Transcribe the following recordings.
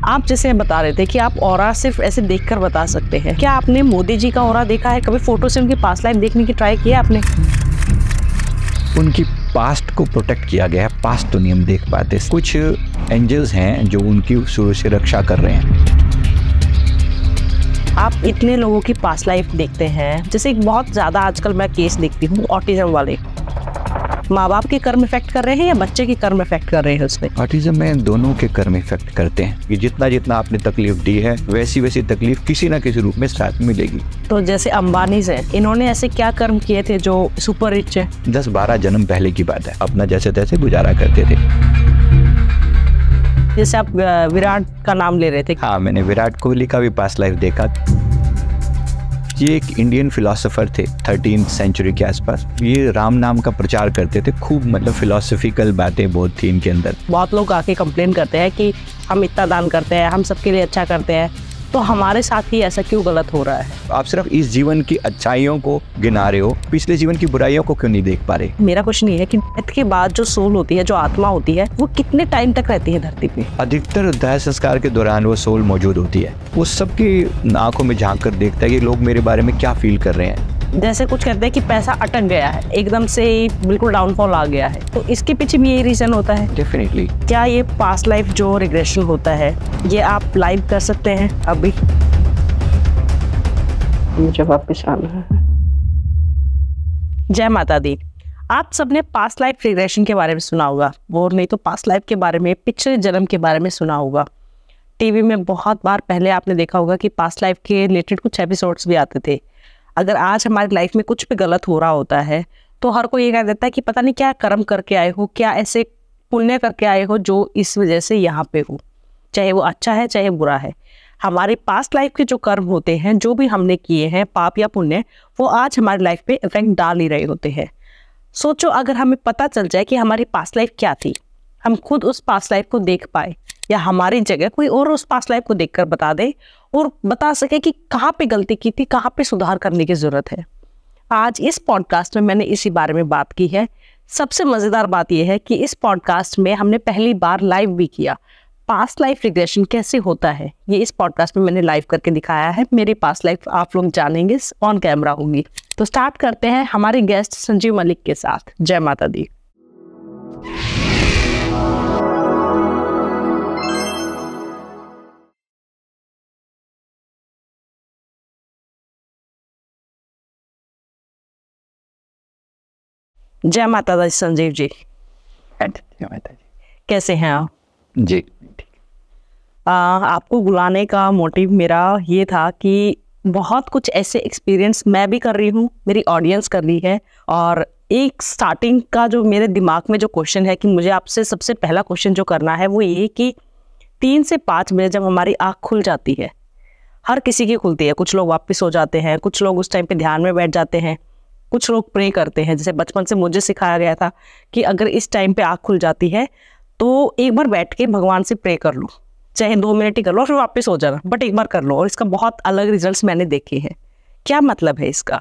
आप जैसे बता रहे थे कि आप ऑरा सिर्फ ऐसे देखकर बता सकते हैं, क्या आपने मोदी जी का ऑरा देखा है? कभी फोटो से उनकी पास्ट लाइफ देखने की ट्राई किया आपने? उनकी पास्ट को प्रोटेक्ट किया गया है, पास्ट तो नहीं हम देख पाते। कुछ एंजल्स हैं जो उनकी शुरू से रक्षा कर रहे हैं। आप इतने लोगों की पास्ट लाइफ देखते हैं, जैसे एक बहुत ज़्यादा आजकल मैं केस देखती हूँ ऑटिज्म वाले, माँ बाप के कर्म इफेक्ट कर रहे हैं या बच्चे के कर्म इफेक्ट कर रहे हैं उसमें? ऑटिज्म में दोनों के कर्म इफेक्ट करते हैं कि जितना जितना आपने तकलीफ दी है वैसी वैसी तकलीफ किसी ना किसी रूप में साथ मिलेगी। तो जैसे अंबानी से, इन्होंने ऐसे क्या कर्म किए थे जो सुपर रिच है? 10-12 जन्म पहले की बात है, अपना जैसे तैसे गुजारा करते थे। जैसे आप विराट का नाम ले रहे थे। हाँ, मैंने विराट कोहली का भी पास्ट लाइफ देखा। ये एक इंडियन फिलोसोफर थे 13th सेंचुरी के आसपास। ये राम नाम का प्रचार करते थे, खूब मतलब फिलोसफिकल बातें बहुत थी इनके अंदर। बहुत लोग आके कंप्लेन करते हैं कि हम इतना दान करते हैं, हम सबके लिए अच्छा करते हैं, तो हमारे साथ ही ऐसा क्यों गलत हो रहा है? आप सिर्फ इस जीवन की अच्छाइयों को गिना रहे हो, पिछले जीवन की बुराइयों को क्यों नहीं देख पा रहे? मेरा क्वेश्चन ये है कि डेथ के बाद जो सोल होती है, जो आत्मा होती है, वो कितने टाइम तक रहती है धरती पे? अधिकतर दाह संस्कार के दौरान वो सोल मौजूद होती है। वो सबकी आंखों में झांक कर देखता है कि लोग मेरे बारे में क्या फील कर रहे हैं। जैसे कुछ कहते हैं कि पैसा अटक गया है, एकदम से ही बिल्कुल डाउनफॉल आ गया है, तो इसके पीछे भी यही रीजन होता है? डेफिनेटली। क्या ये पास्ट लाइफ जो रिग्रेशन होता है, ये आप लाइव कर सकते हैं अभी? मुझे वापस आना है। जय माता दी। आप सबने पास्ट लाइफ रिग्रेशन के बारे में सुना होगा, और नहीं तो पास्ट लाइफ के बारे में, पिछले जन्म के बारे में सुना होगा। टीवी में बहुत बार पहले आपने देखा होगा कि पास्ट लाइफ के रिलेटेड कुछ एपिसोड्स भी आते थे। अगर आज हमारी लाइफ में कुछ भी गलत हो रहा होता है तो हर कोई ये कह देता है कि पता नहीं क्या कर्म करके आए हो, क्या ऐसे पुण्य करके आए हो जो इस वजह से यहाँ पे हो, चाहे वो अच्छा है चाहे बुरा है। हमारे पास्ट लाइफ के जो कर्म होते हैं, जो भी हमने किए हैं पाप या पुण्य, वो आज हमारी लाइफ पे इफेक्ट डाल ही रहे होते हैं। सोचो अगर हमें पता चल जाए कि हमारी पास्ट लाइफ क्या थी, हम खुद उस पास्ट लाइफ को देख पाए, या हमारी जगह कोई और उस पास्ट लाइफ को देखकर बता दे और बता सके कि कहाँ पे गलती की थी, कहाँ पे सुधार करने की ज़रूरत है। आज इस पॉडकास्ट में मैंने इसी बारे में बात की है। सबसे मज़ेदार बात यह है कि इस पॉडकास्ट में हमने पहली बार लाइव भी किया। पास्ट लाइफ रिग्रेशन कैसे होता है, ये इस पॉडकास्ट में मैंने लाइव करके दिखाया है। मेरी पास्ट लाइफ आप लोग जानेंगे, ऑन कैमरा होंगी। तो स्टार्ट करते हैं हमारे गेस्ट संजीव मलिक के साथ। जय माता दी। जय माता दी संजीव जी। जय माता जी। कैसे हैं आप? जी ठीक। आपको बुलाने का मोटिव मेरा ये था कि बहुत कुछ ऐसे एक्सपीरियंस मैं भी कर रही हूँ, मेरी ऑडियंस कर रही है, और एक स्टार्टिंग का जो मेरे दिमाग में जो क्वेश्चन है कि मुझे आपसे सबसे पहला क्वेश्चन जो करना है वो ये कि 3 से 5 बजे जब हमारी आँख खुल जाती है, हर किसी की खुलती है, कुछ लोग वापस सो जाते हैं, कुछ लोग उस टाइम पे ध्यान में बैठ जाते हैं, कुछ लोग प्रे करते हैं। जैसे बचपन से मुझे सिखाया गया था कि अगर इस टाइम पे आँख खुल जाती है तो एक बार बैठ के भगवान से प्रे कर लो, चाहे 2 मिनट ही कर लो, फिर वापस हो जाना, बट एक बार कर लो। और इसका बहुत अलग रिजल्ट्स मैंने देखे हैं। क्या मतलब है इसका?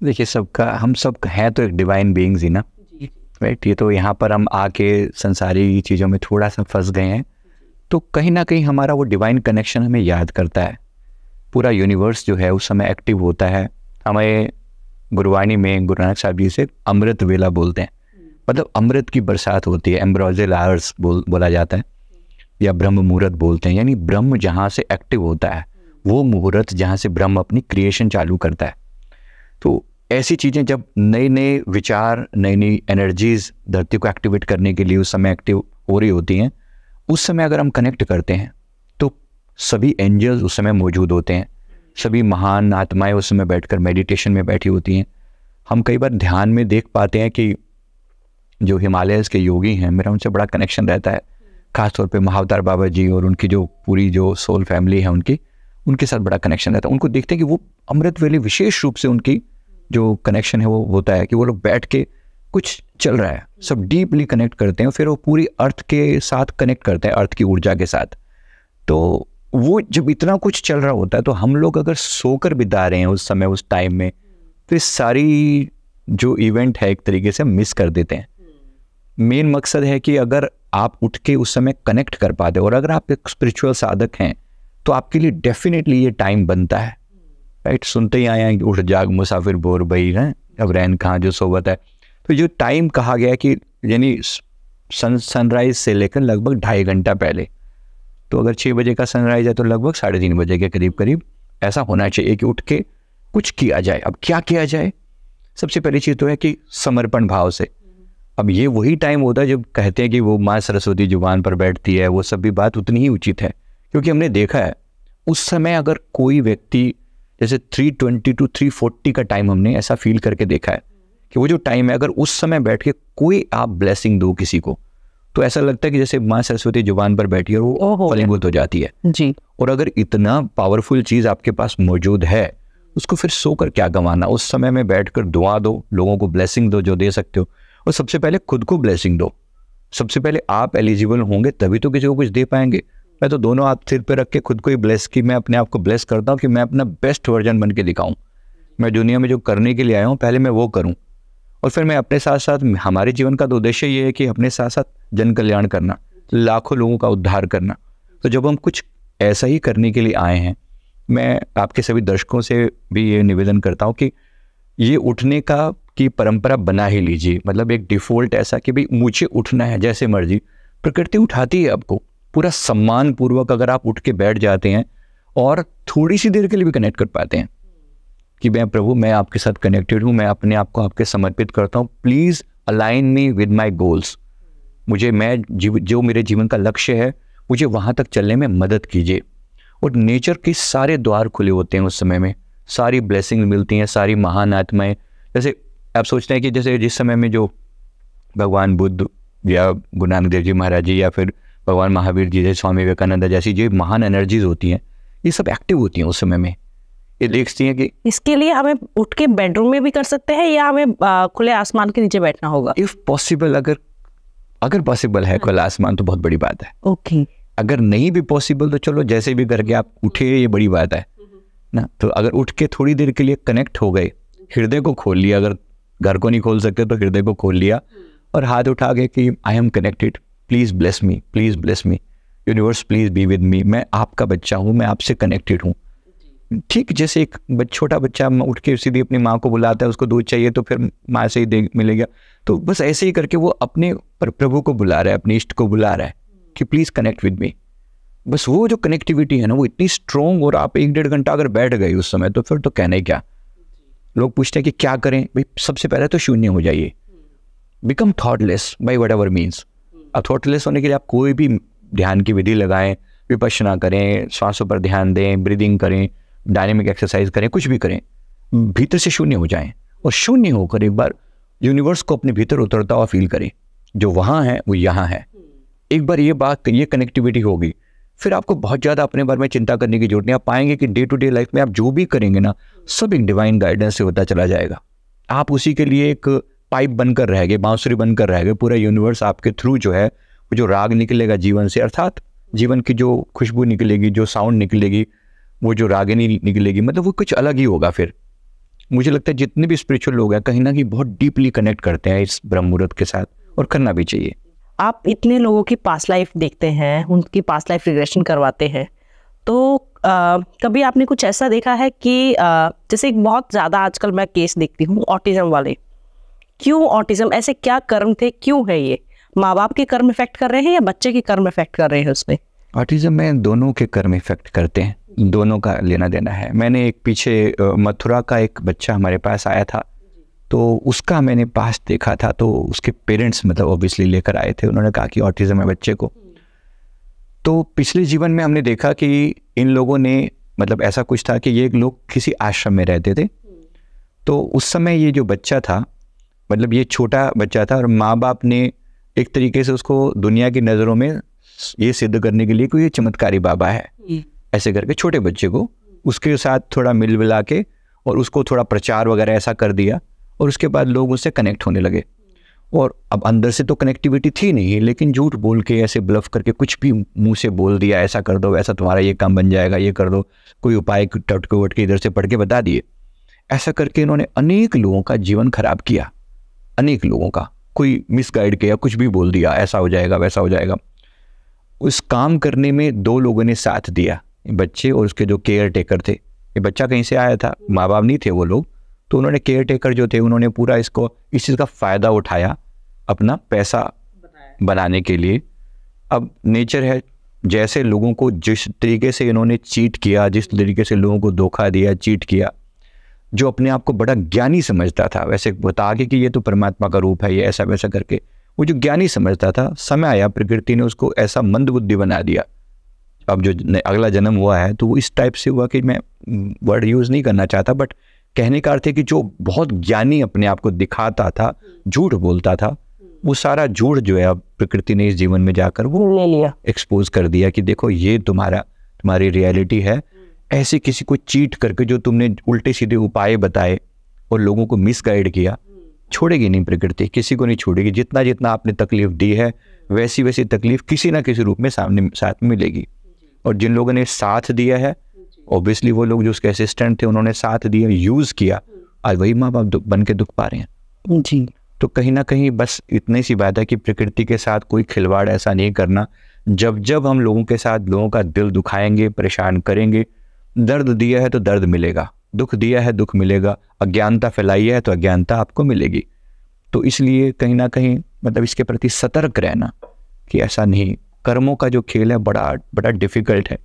देखिए, सबका, हम सब हैं तो एक डिवाइन बीइंग्स ही ना, राइट। ये तो यहाँ पर हम आके संसारी चीज़ों में थोड़ा सा फंस गए हैं, तो कहीं ना कहीं हमारा वो डिवाइन कनेक्शन हमें याद करता है। पूरा यूनिवर्स जो है उस समय एक्टिव होता है। हमें गुरबाणी में गुरु नानक साहब जी से अमृत वेला बोलते हैं, मतलब अमृत की बरसात होती है, एम्ब्रोजियल आवर्स बोला जाता है, या ब्रह्म मुहूर्त बोलते हैं। यानी ब्रह्म जहाँ से एक्टिव होता है, वो मुहूर्त जहाँ से ब्रह्म अपनी क्रिएशन चालू करता है। तो ऐसी चीज़ें जब नए नए विचार, नई नई एनर्जीज धरती को एक्टिवेट करने के लिए उस समय एक्टिव हो रही होती हैं, उस समय अगर हम कनेक्ट करते हैं तो सभी एंजल्स उस समय मौजूद होते हैं, सभी महान आत्माएं उस समय बैठकर मेडिटेशन में बैठी होती हैं। हम कई बार ध्यान में देख पाते हैं कि जो हिमालयस के योगी हैं, मेरा उनसे बड़ा कनेक्शन रहता है, खासतौर पे महाअवतार बाबा जी और उनकी जो पूरी जो सोल फैमिली है उनके साथ बड़ा कनेक्शन रहता है। उनको देखते हैं कि वो अमृत वेले विशेष रूप से उनकी जो कनेक्शन है वो होता है कि वो लोग बैठ के कुछ चल रहा है, सब डीपली कनेक्ट करते हैं, फिर वो पूरी अर्थ के साथ कनेक्ट करते हैं, अर्थ की ऊर्जा के साथ। तो वो जब इतना कुछ चल रहा होता है तो हम लोग अगर सोकर बिता रहे हैं उस समय, उस टाइम में, तो इस सारी जो इवेंट है एक तरीके से मिस कर देते हैं। मेन मकसद है कि अगर आप उठ के उस समय कनेक्ट कर पाते हो। और अगर आप एक स्पिरिचुअल साधक हैं तो आपके लिए डेफिनेटली ये टाइम बनता है, राइट। सुनते ही आए हैं कि उठ जाग मुसाफिर भोर भई है, अब रैन कहाँ जो सोवत है। तो जो टाइम कहा गया कि यानी सनराइज से लेकर लगभग 2.5 घंटा पहले, तो अगर 6 बजे का सनराइज है तो लगभग 3:30 बजे के करीब करीब ऐसा होना चाहिए कि उठ के कुछ किया जाए। अब क्या किया जाए? सबसे पहली चीज़ तो है कि समर्पण भाव से। अब ये वही टाइम होता है जब कहते हैं कि वो माँ सरस्वती जुबान पर बैठती है, वो सब भी बात उतनी ही उचित है, क्योंकि हमने देखा है उस समय अगर कोई व्यक्ति जैसे 3:20 to 3:40 का टाइम हमने ऐसा फील करके देखा है कि वो जो टाइम है अगर उस समय बैठ के कोई आप ब्लेसिंग दो किसी को, तो ऐसा लगता है कि जैसे माँ सरस्वती जुबान पर बैठी है और वो फलीभूत हो जाती है जी। और अगर इतना पावरफुल चीज़ आपके पास मौजूद है, उसको फिर सोकर क्या गंवाना। उस समय में बैठकर दुआ दो, लोगों को ब्लेसिंग दो जो दे सकते हो, और सबसे पहले खुद को ब्लेसिंग दो। सबसे पहले आप एलिजिबल होंगे तभी तो किसी को कुछ दे पाएंगे। मैं तो दोनों हाथ सिर पे रख के खुद को ही ब्लेस की मैं अपने आप को ब्लेस करता हूँ कि मैं अपना बेस्ट वर्जन बन के दिखाऊं। मैं दुनिया में जो करने के लिए आया हूँ पहले मैं वो करूँ, और फिर मैं अपने साथ साथ, हमारे जीवन का तो उद्देश्य ये है कि अपने साथ साथ जन कल्याण करना, लाखों लोगों का उद्धार करना। तो जब हम कुछ ऐसा ही करने के लिए आए हैं, मैं आपके सभी दर्शकों से भी ये निवेदन करता हूँ कि ये उठने का की परंपरा बना ही लीजिए। मतलब एक डिफ़ॉल्ट ऐसा कि भाई मुझे उठना है, जैसे मर्जी। प्रकृति उठाती है आपको पूरा सम्मान पूर्वक। अगर आप उठ के बैठ जाते हैं और थोड़ी सी देर के लिए भी कनेक्ट कर पाते हैं कि मैं प्रभु, मैं आपके साथ कनेक्टेड हूँ, मैं अपने आप को आपके समर्पित करता हूँ, please align me with my goals. मुझे जो मेरे जीवन का लक्ष्य है मुझे वहाँ तक चलने में मदद कीजिए। और नेचर के सारे द्वार खुले होते हैं उस समय में, सारी ब्लेसिंग मिलती हैं, सारी महान आत्माएं। जैसे आप सोचते हैं कि जैसे जिस समय में जो भगवान बुद्ध या गुरु नानक देव जी महाराज जी या फिर भगवान महावीर जी, जैसे स्वामी विवेकानंद जैसी जो महान एनर्जीज होती हैं, ये सब एक्टिव होती हैं उस समय में। ये देखती हैं कि इसके लिए हमें उठ के बेडरूम में भी कर सकते हैं या हमें खुले आसमान के नीचे बैठना होगा? इफ पॉसिबल, अगर पॉसिबल है खुला आसमान तो बहुत बड़ी बात है। ओके। अगर नहीं भी पॉसिबल तो चलो जैसे भी करके आप उठे, ये बड़ी बात है ना। तो अगर उठ के थोड़ी देर के लिए कनेक्ट हो गए, हृदय को खोल लिया, अगर घर को नहीं खोल सकते तो हृदय को खोल लिया और हाथ उठा के कि I am connected, please bless me, please bless me, universe please be with me, मैं आपका बच्चा हूँ, मैं आपसे कनेक्टेड हूँ। ठीक जैसे एक छोटा बच्चा उठ के सीधे अपनी माँ को बुलाता है, उसको दूध चाहिए तो फिर माँ से ही मिलेगा। तो बस ऐसे ही करके वो अपने प्रभु को बुला रहा है, अपने इष्ट को बुला रहा है कि प्लीज़ कनेक्ट विद मी। बस वो जो कनेक्टिविटी है ना वो इतनी स्ट्रॉन्ग, और आप 1-1.5 घंटा अगर बैठ गए उस समय तो फिर तो कहना ही क्या। लोग पूछते हैं कि क्या करें भाई, सबसे पहले तो शून्य हो जाइए, become thoughtless by whatever means. अब थॉटलेस होने के लिए आप कोई भी ध्यान की विधि लगाएं, विपश्यना करें, श्वासों पर ध्यान दें, ब्रीदिंग करें, डायनेमिक एक्सरसाइज करें, कुछ भी करें, भीतर से शून्य हो जाएं और शून्य होकर एक बार यूनिवर्स को अपने भीतर उतरता हुआ फील करें। जो वहाँ है वो यहाँ है। एक बार ये कनेक्टिविटी होगी, फिर आपको बहुत ज़्यादा अपने बारे में चिंता करने की जरूरत नहीं। आप पाएंगे कि डे टू डे लाइफ में आप जो भी करेंगे ना, सब एक डिवाइन गाइडेंस से होता चला जाएगा। आप उसी के लिए एक पाइप बनकर रह गए, बांसुरी बनकर रह गए। पूरा यूनिवर्स आपके थ्रू जो है वो जो राग निकलेगा जीवन से, अर्थात जीवन की जो खुशबू निकलेगी, जो साउंड निकलेगी, वो जो रागिनी निकलेगी, मतलब वो कुछ अलग ही होगा। फिर मुझे लगता है जितने भी स्पिरिचुअल लोग हैं कहीं ना कहीं बहुत डीपली कनेक्ट करते हैं इस ब्रह्म मुहूर्त के साथ, और करना भी चाहिए। आप इतने लोगों की पास्ट लाइफ देखते हैं, उनकी पास्ट लाइफ रिग्रेशन करवाते हैं, तो कभी आपने कुछ ऐसा देखा है कि जैसे एक बहुत ज़्यादा आजकल मैं केस देखती हूँ ऑटिज्म वाले। क्यों ऑटिज्म? ऐसे क्या कर्म थे, क्यों है ये? माँ बाप के कर्म इफेक्ट कर रहे हैं या बच्चे के कर्म इफेक्ट कर रहे हैं उसमें? ऑटिज्म में दोनों के कर्म इफेक्ट करते हैं, दोनों का लेना देना है। मैंने एक पीछे मथुरा का एक बच्चा हमारे पास आया था, तो उसका मैंने पास देखा था। तो उसके पेरेंट्स मतलब ऑब्वियसली लेकर आए थे, उन्होंने कहा कि ऑटिज्म है बच्चे को। तो पिछले जीवन में हमने देखा कि इन लोगों ने, मतलब ऐसा कुछ था कि ये लोग किसी आश्रम में रहते थे। तो उस समय ये जो बच्चा था, मतलब ये छोटा बच्चा था, और माँ बाप ने एक तरीके से उसको दुनिया की नज़रों में ये सिद्ध करने के लिए कि ये चमत्कारी बाबा है, ऐसे करके छोटे बच्चे को उसके साथ थोड़ा मिल मिला के और उसको थोड़ा प्रचार वगैरह ऐसा कर दिया, और उसके बाद लोग उससे कनेक्ट होने लगे। और अब अंदर से तो कनेक्टिविटी थी नहीं, लेकिन झूठ बोल के, ऐसे ब्लफ करके कुछ भी मुंह से बोल दिया, ऐसा कर दो, ऐसा तुम्हारा ये काम बन जाएगा, ये कर दो, कोई उपाय टटके वटके इधर से पढ़ के बता दिए। ऐसा करके इन्होंने अनेक लोगों का जीवन खराब किया, अनेक लोगों का, कोई मिसगाइड किया, कुछ भी बोल दिया, ऐसा हो जाएगा वैसा हो जाएगा। उस काम करने में 2 लोगों ने साथ दिया, बच्चे और उसके जो केयर टेकर थे। ये बच्चा कहीं से आया था, माँ बाप नहीं थे वो लोग, तो उन्होंने केयर टेकर जो थे उन्होंने पूरा इस चीज़ का फ़ायदा उठाया अपना पैसा बनाने के लिए। अब नेचर है, जैसे लोगों को जिस तरीके से इन्होंने चीट किया, जिस तरीके से लोगों को धोखा दिया, चीट किया, जो अपने आप को बड़ा ज्ञानी समझता था, वैसे बता के कि ये तो परमात्मा का रूप है, ये ऐसा वैसा करके, वो जो ज्ञानी समझता था, समय आया प्रकृति ने उसको ऐसा मंदबुद्धि बना दिया। अब जो अगला जन्म हुआ है तो वो इस टाइप से हुआ कि मैं वर्ड यूज़ नहीं करना चाहता, बट कहने का अर्थ है कि जो बहुत ज्ञानी अपने आप को दिखाता था, झूठ बोलता था, वो सारा झूठ जो है अब प्रकृति ने इस जीवन में जाकर वो ले लिया, एक्सपोज कर दिया कि देखो ये तुम्हारी रियलिटी है। ऐसे किसी को चीट करके जो तुमने उल्टे सीधे उपाय बताए और लोगों को मिसगाइड किया, छोड़ेगी नहीं प्रकृति, किसी को नहीं छोड़ेगी। जितना जितना आपने तकलीफ दी है वैसी वैसी तकलीफ किसी ना किसी रूप में साथ में मिलेगी। और जिन लोगों ने साथ दिया है, ऑब्वियसली वो लोग जो उसके असिस्टेंट थे उन्होंने साथ दिया, यूज़ किया, आज वही माँ बाप बन के दुख पा रहे हैं जी। तो कहीं ना कहीं बस इतनी सी बात है कि प्रकृति के साथ कोई खिलवाड़ ऐसा नहीं करना। जब जब हम लोगों के साथ लोगों का दिल दुखाएंगे, परेशान करेंगे, दर्द दिया है तो दर्द मिलेगा, दुख दिया है दुख मिलेगा, अज्ञानता फैलाई है तो अज्ञानता आपको मिलेगी। तो इसलिए कहीं ना कहीं मतलब इसके प्रति सतर्क रहना कि ऐसा नहीं, कर्मों का जो खेल है बड़ा बड़ा डिफिकल्ट है,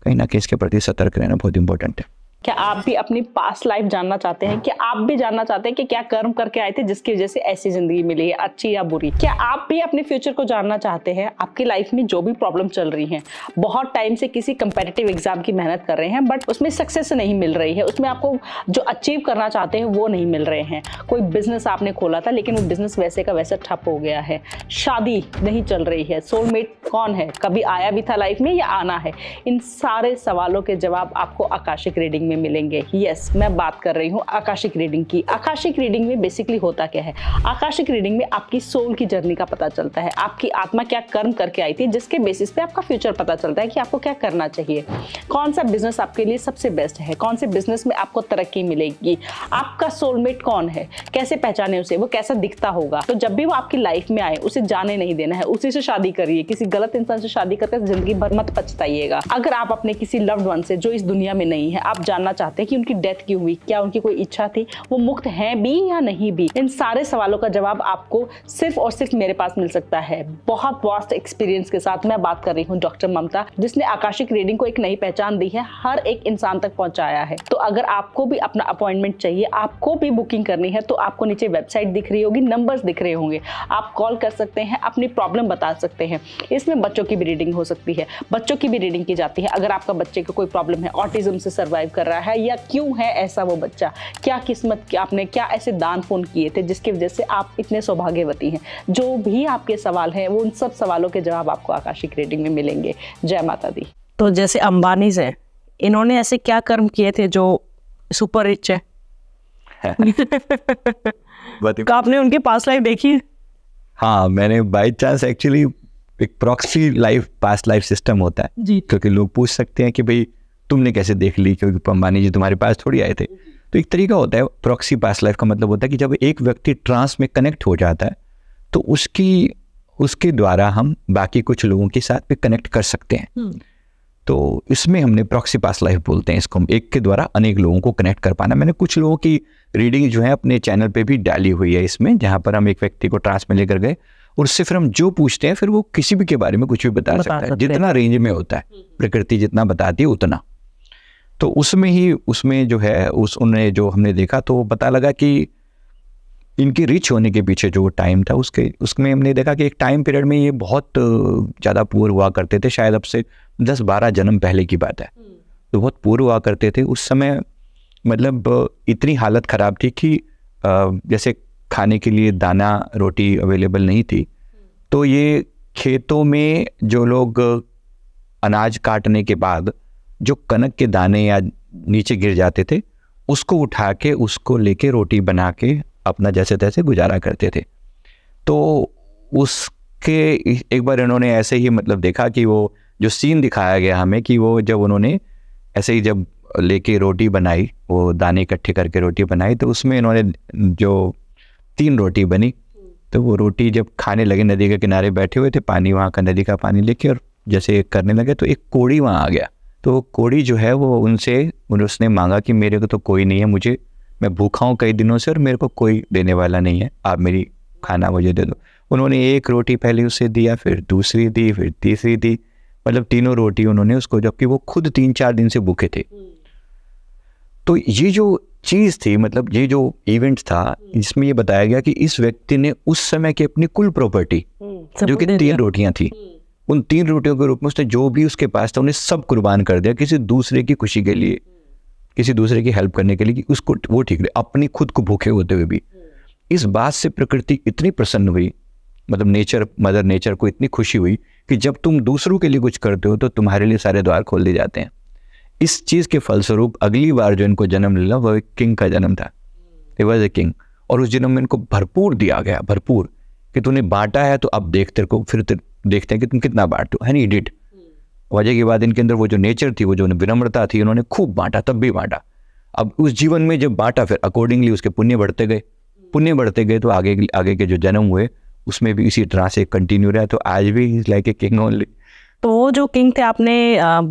कहीं ना कहीं इसके प्रति सतर्क रहना बहुत इंपॉर्टेंट है। क्या आप भी अपनी पास्ट लाइफ जानना चाहते हैं? क्या आप भी जानना चाहते हैं कि क्या कर्म करके आए थे जिसकी वजह से ऐसी जिंदगी मिली है, अच्छी या बुरी? क्या आप भी अपने फ्यूचर को जानना चाहते हैं? आपकी लाइफ में जो भी प्रॉब्लम चल रही है, बहुत टाइम से किसी कंपेटिटिव एग्जाम की मेहनत कर रहे हैं बट उसमें सक्सेस नहीं मिल रही है, उसमें आपको जो अचीव करना चाहते हैं वो नहीं मिल रहे हैं, कोई बिजनेस आपने खोला था लेकिन वो बिजनेस वैसे का वैसा ठप हो गया है, शादी नहीं चल रही है, सोलमेट कौन है, कभी आया भी था लाइफ में या आना है, इन सारे सवालों के जवाब आपको आकाशिक रीडिंग में मिलेंगे। यस, मैं बात कर रही हूँ आकाशिक रीडिंग की। आकाशिक रीडिंग में बेसिकली होता क्या है? आकाशिक रीडिंग में आपकी सोल की जर्नी का पता चलता है, आपकी आत्मा क्या कर्म करके आई थी जिसके बेसिस पे आपका फ्यूचर पता चलता है कि आपको क्या करना चाहिए, कौन सा बिजनेस आपके लिए सबसे बेस्ट है, कौन से बिजनेस में आपको तरक्की मिलेगी, आपका सोलमेट कौन है, कैसे पहचाने उसे, वो कैसा दिखता होगा। तो जब भी वो आपकी लाइफ में आए उसे जाने नहीं देना है, उसी से शादी करिए, किसी गलत इंसान से शादी करके जिंदगी भर मत पछताइएगा। अगर आप अपने किसी लव्ड वन से जो इस दुनिया में नहीं है, आप जानना चाहते हैं कि उनकी डेथ क्यों हुई, क्या उनकी कोई इच्छा थी, वो मुक्त हैं भी या नहीं भी, इन सारे सवालों का जवाब आपको सिर्फ और सिर्फ मेरे पास मिल सकता है। बहुत वास्ट एक्सपीरियंस के साथ मैं बात कर रही हूँ डॉक्टर ममता, जिसने आकाशिक रीडिंग को एक नई पहचान दी है, हर एक इंसान तक पहुंचाया है। तो अगर आपको भी अपना अपॉइंटमेंट चाहिए, आपको भी बुकिंग करनी है, तो आपको नीचे वेबसाइट दिख रही होगी, नंबर्स दिख रहे होंगे, आप कॉल कर सकते हैं, अपनी प्रॉब्लम बता सकते हैं। इसमें बच्चों की भी रीडिंग हो सकती है, बच्चों की भी रीडिंग की जाती है। अगर आपका बच्चे को कोई प्रॉब्लम है, ऑटिज्म से सर्वाइव कर रहा है या क्यों है ऐसा वो बच्चा, क्या किस्मत, क्या आपने क्या ऐसे दान पुण्य किए थे जिसकी वजह से आप इतने सौभाग्यवती हैं, जो भी आपके सवाल हैं वो उन सब सवालों के जवाब आपको आकाशिक रीडिंग में मिलेंगे। जय माता दी। तो जैसे अंबानी है, इन्होंने ऐसे क्या कर्म किए थे जो सुपर रिच है? आपने उनकी पास्ट लाइफ देखी है? हाँ, मैंने बाय चांस एक्चुअली एक proxy life past life system होता है जी, क्योंकि लोग पूछ सकते हैं कि भाई तुमने कैसे देख ली, क्योंकि अंबानी जी तुम्हारे पास थोड़ी आए थे। तो एक तरीका होता है प्रॉक्सी पास्ट लाइफ का, मतलब होता है कि जब एक व्यक्ति ट्रांस में कनेक्ट हो जाता है तो उसके द्वारा हम बाकी कुछ लोगों के साथ भी कनेक्ट कर सकते हैं। तो इसमें हमने प्रॉक्सी पास्ट लाइफ बोलते हैं इसको, एक के द्वारा अनेक लोगों को कनेक्ट कर पाना। मैंने कुछ लोगों की रीडिंग जो है अपने चैनल पे भी डाली हुई है इसमें, जहाँ पर हम एक व्यक्ति को ट्रांस में लेकर गए और उससे फिर हम जो पूछते हैं फिर वो किसी भी के बारे में कुछ भी बता सकता है, जितना रेंज में होता है, प्रकृति जितना बताती है उतना। तो उसमें जो है उन्हें जो हमने देखा तो पता लगा कि इनके रिच होने के पीछे जो टाइम था उसमें हमने देखा कि एक टाइम पीरियड में ये बहुत ज़्यादा पुअर हुआ करते थे, शायद अब से 10-12 जन्म पहले की बात है। तो बहुत पुअर हुआ करते थे उस समय, मतलब इतनी हालत ख़राब थी कि जैसे खाने के लिए दाना रोटी अवेलेबल नहीं थी, तो ये खेतों में जो लोग अनाज काटने के बाद जो कनक के दाने या नीचे गिर जाते थे उसको उठा के उसको लेके रोटी बना के अपना जैसे तैसे गुजारा करते थे। तो उसके एक बार इन्होंने ऐसे ही मतलब देखा कि वो जो सीन दिखाया गया हमें कि वो जब उन्होंने ऐसे ही जब लेके रोटी बनाई, वो दाने इकट्ठे करके रोटी बनाई, तो उसमें इन्होंने जो 3 रोटी बनी तो वो रोटी जब खाने लगे, नदी के किनारे बैठे हुए थे, पानी वहाँ का नदी का पानी लेके, और जैसे करने लगे तो एक कोड़ी वहाँ आ गया। तो कोड़ी जो है वो उसने मांगा कि मेरे को तो कोई नहीं है, मैं भूखा हूँ कई दिनों से और मेरे को कोई देने वाला नहीं है, आप मेरी खाना मुझे दे दो। उन्होंने एक रोटी पहले उसे दिया, फिर दूसरी दी, फिर तीसरी दी, मतलब 3 रोटी उन्होंने उसको, जबकि वो खुद 3-4 दिन से भूखे थे। तो ये जो चीज़ थी, मतलब ये जो इवेंट था, इसमें ये बताया गया कि इस व्यक्ति ने उस समय की अपनी कुल प्रॉपर्टी जो कि 3 रोटियां थी, उन 3 रोटियों के रूप में उसने जो भी उसके पास था उन्हें सब कुर्बान कर दिया किसी दूसरे की खुशी के लिए, किसी दूसरे की हेल्प करने के लिए, कि उसको वो ठीक रहे, अपनी खुद को भूखे होते हुए भी। इस बात से प्रकृति इतनी प्रसन्न हुई, मतलब मदर नेचर को इतनी खुशी हुई कि जब तुम दूसरों के लिए कुछ करते हो तो तुम्हारे लिए सारे द्वार खोल दिए जाते हैं। इस चीज़ के फलस्वरूप अगली बार जो इनको जन्म मिला वह एक किंग का जन्म था, इट वॉज ए किंग। और उस जन्म में इनको भरपूर दिया गया, भरपूर, कि तूने बांटा है तो अब देखते हैं कि तुम कितना बांटते हो। And he did. वजह की बात, इनके अंदर वो जो नेचर थी, वो जो विनम्रता थी, उन्होंने खूब बांटा, तब भी बांटा। अब उस जीवन में जब बांटा, फिर अकॉर्डिंगली उसके पुण्य बढ़ते गए, तो आगे के जो जन्म हुए उसमें भी इसी तरह से कंटिन्यू रहा। तो आज भी he is like a king only. तो वो जो किंग थे, आपने आप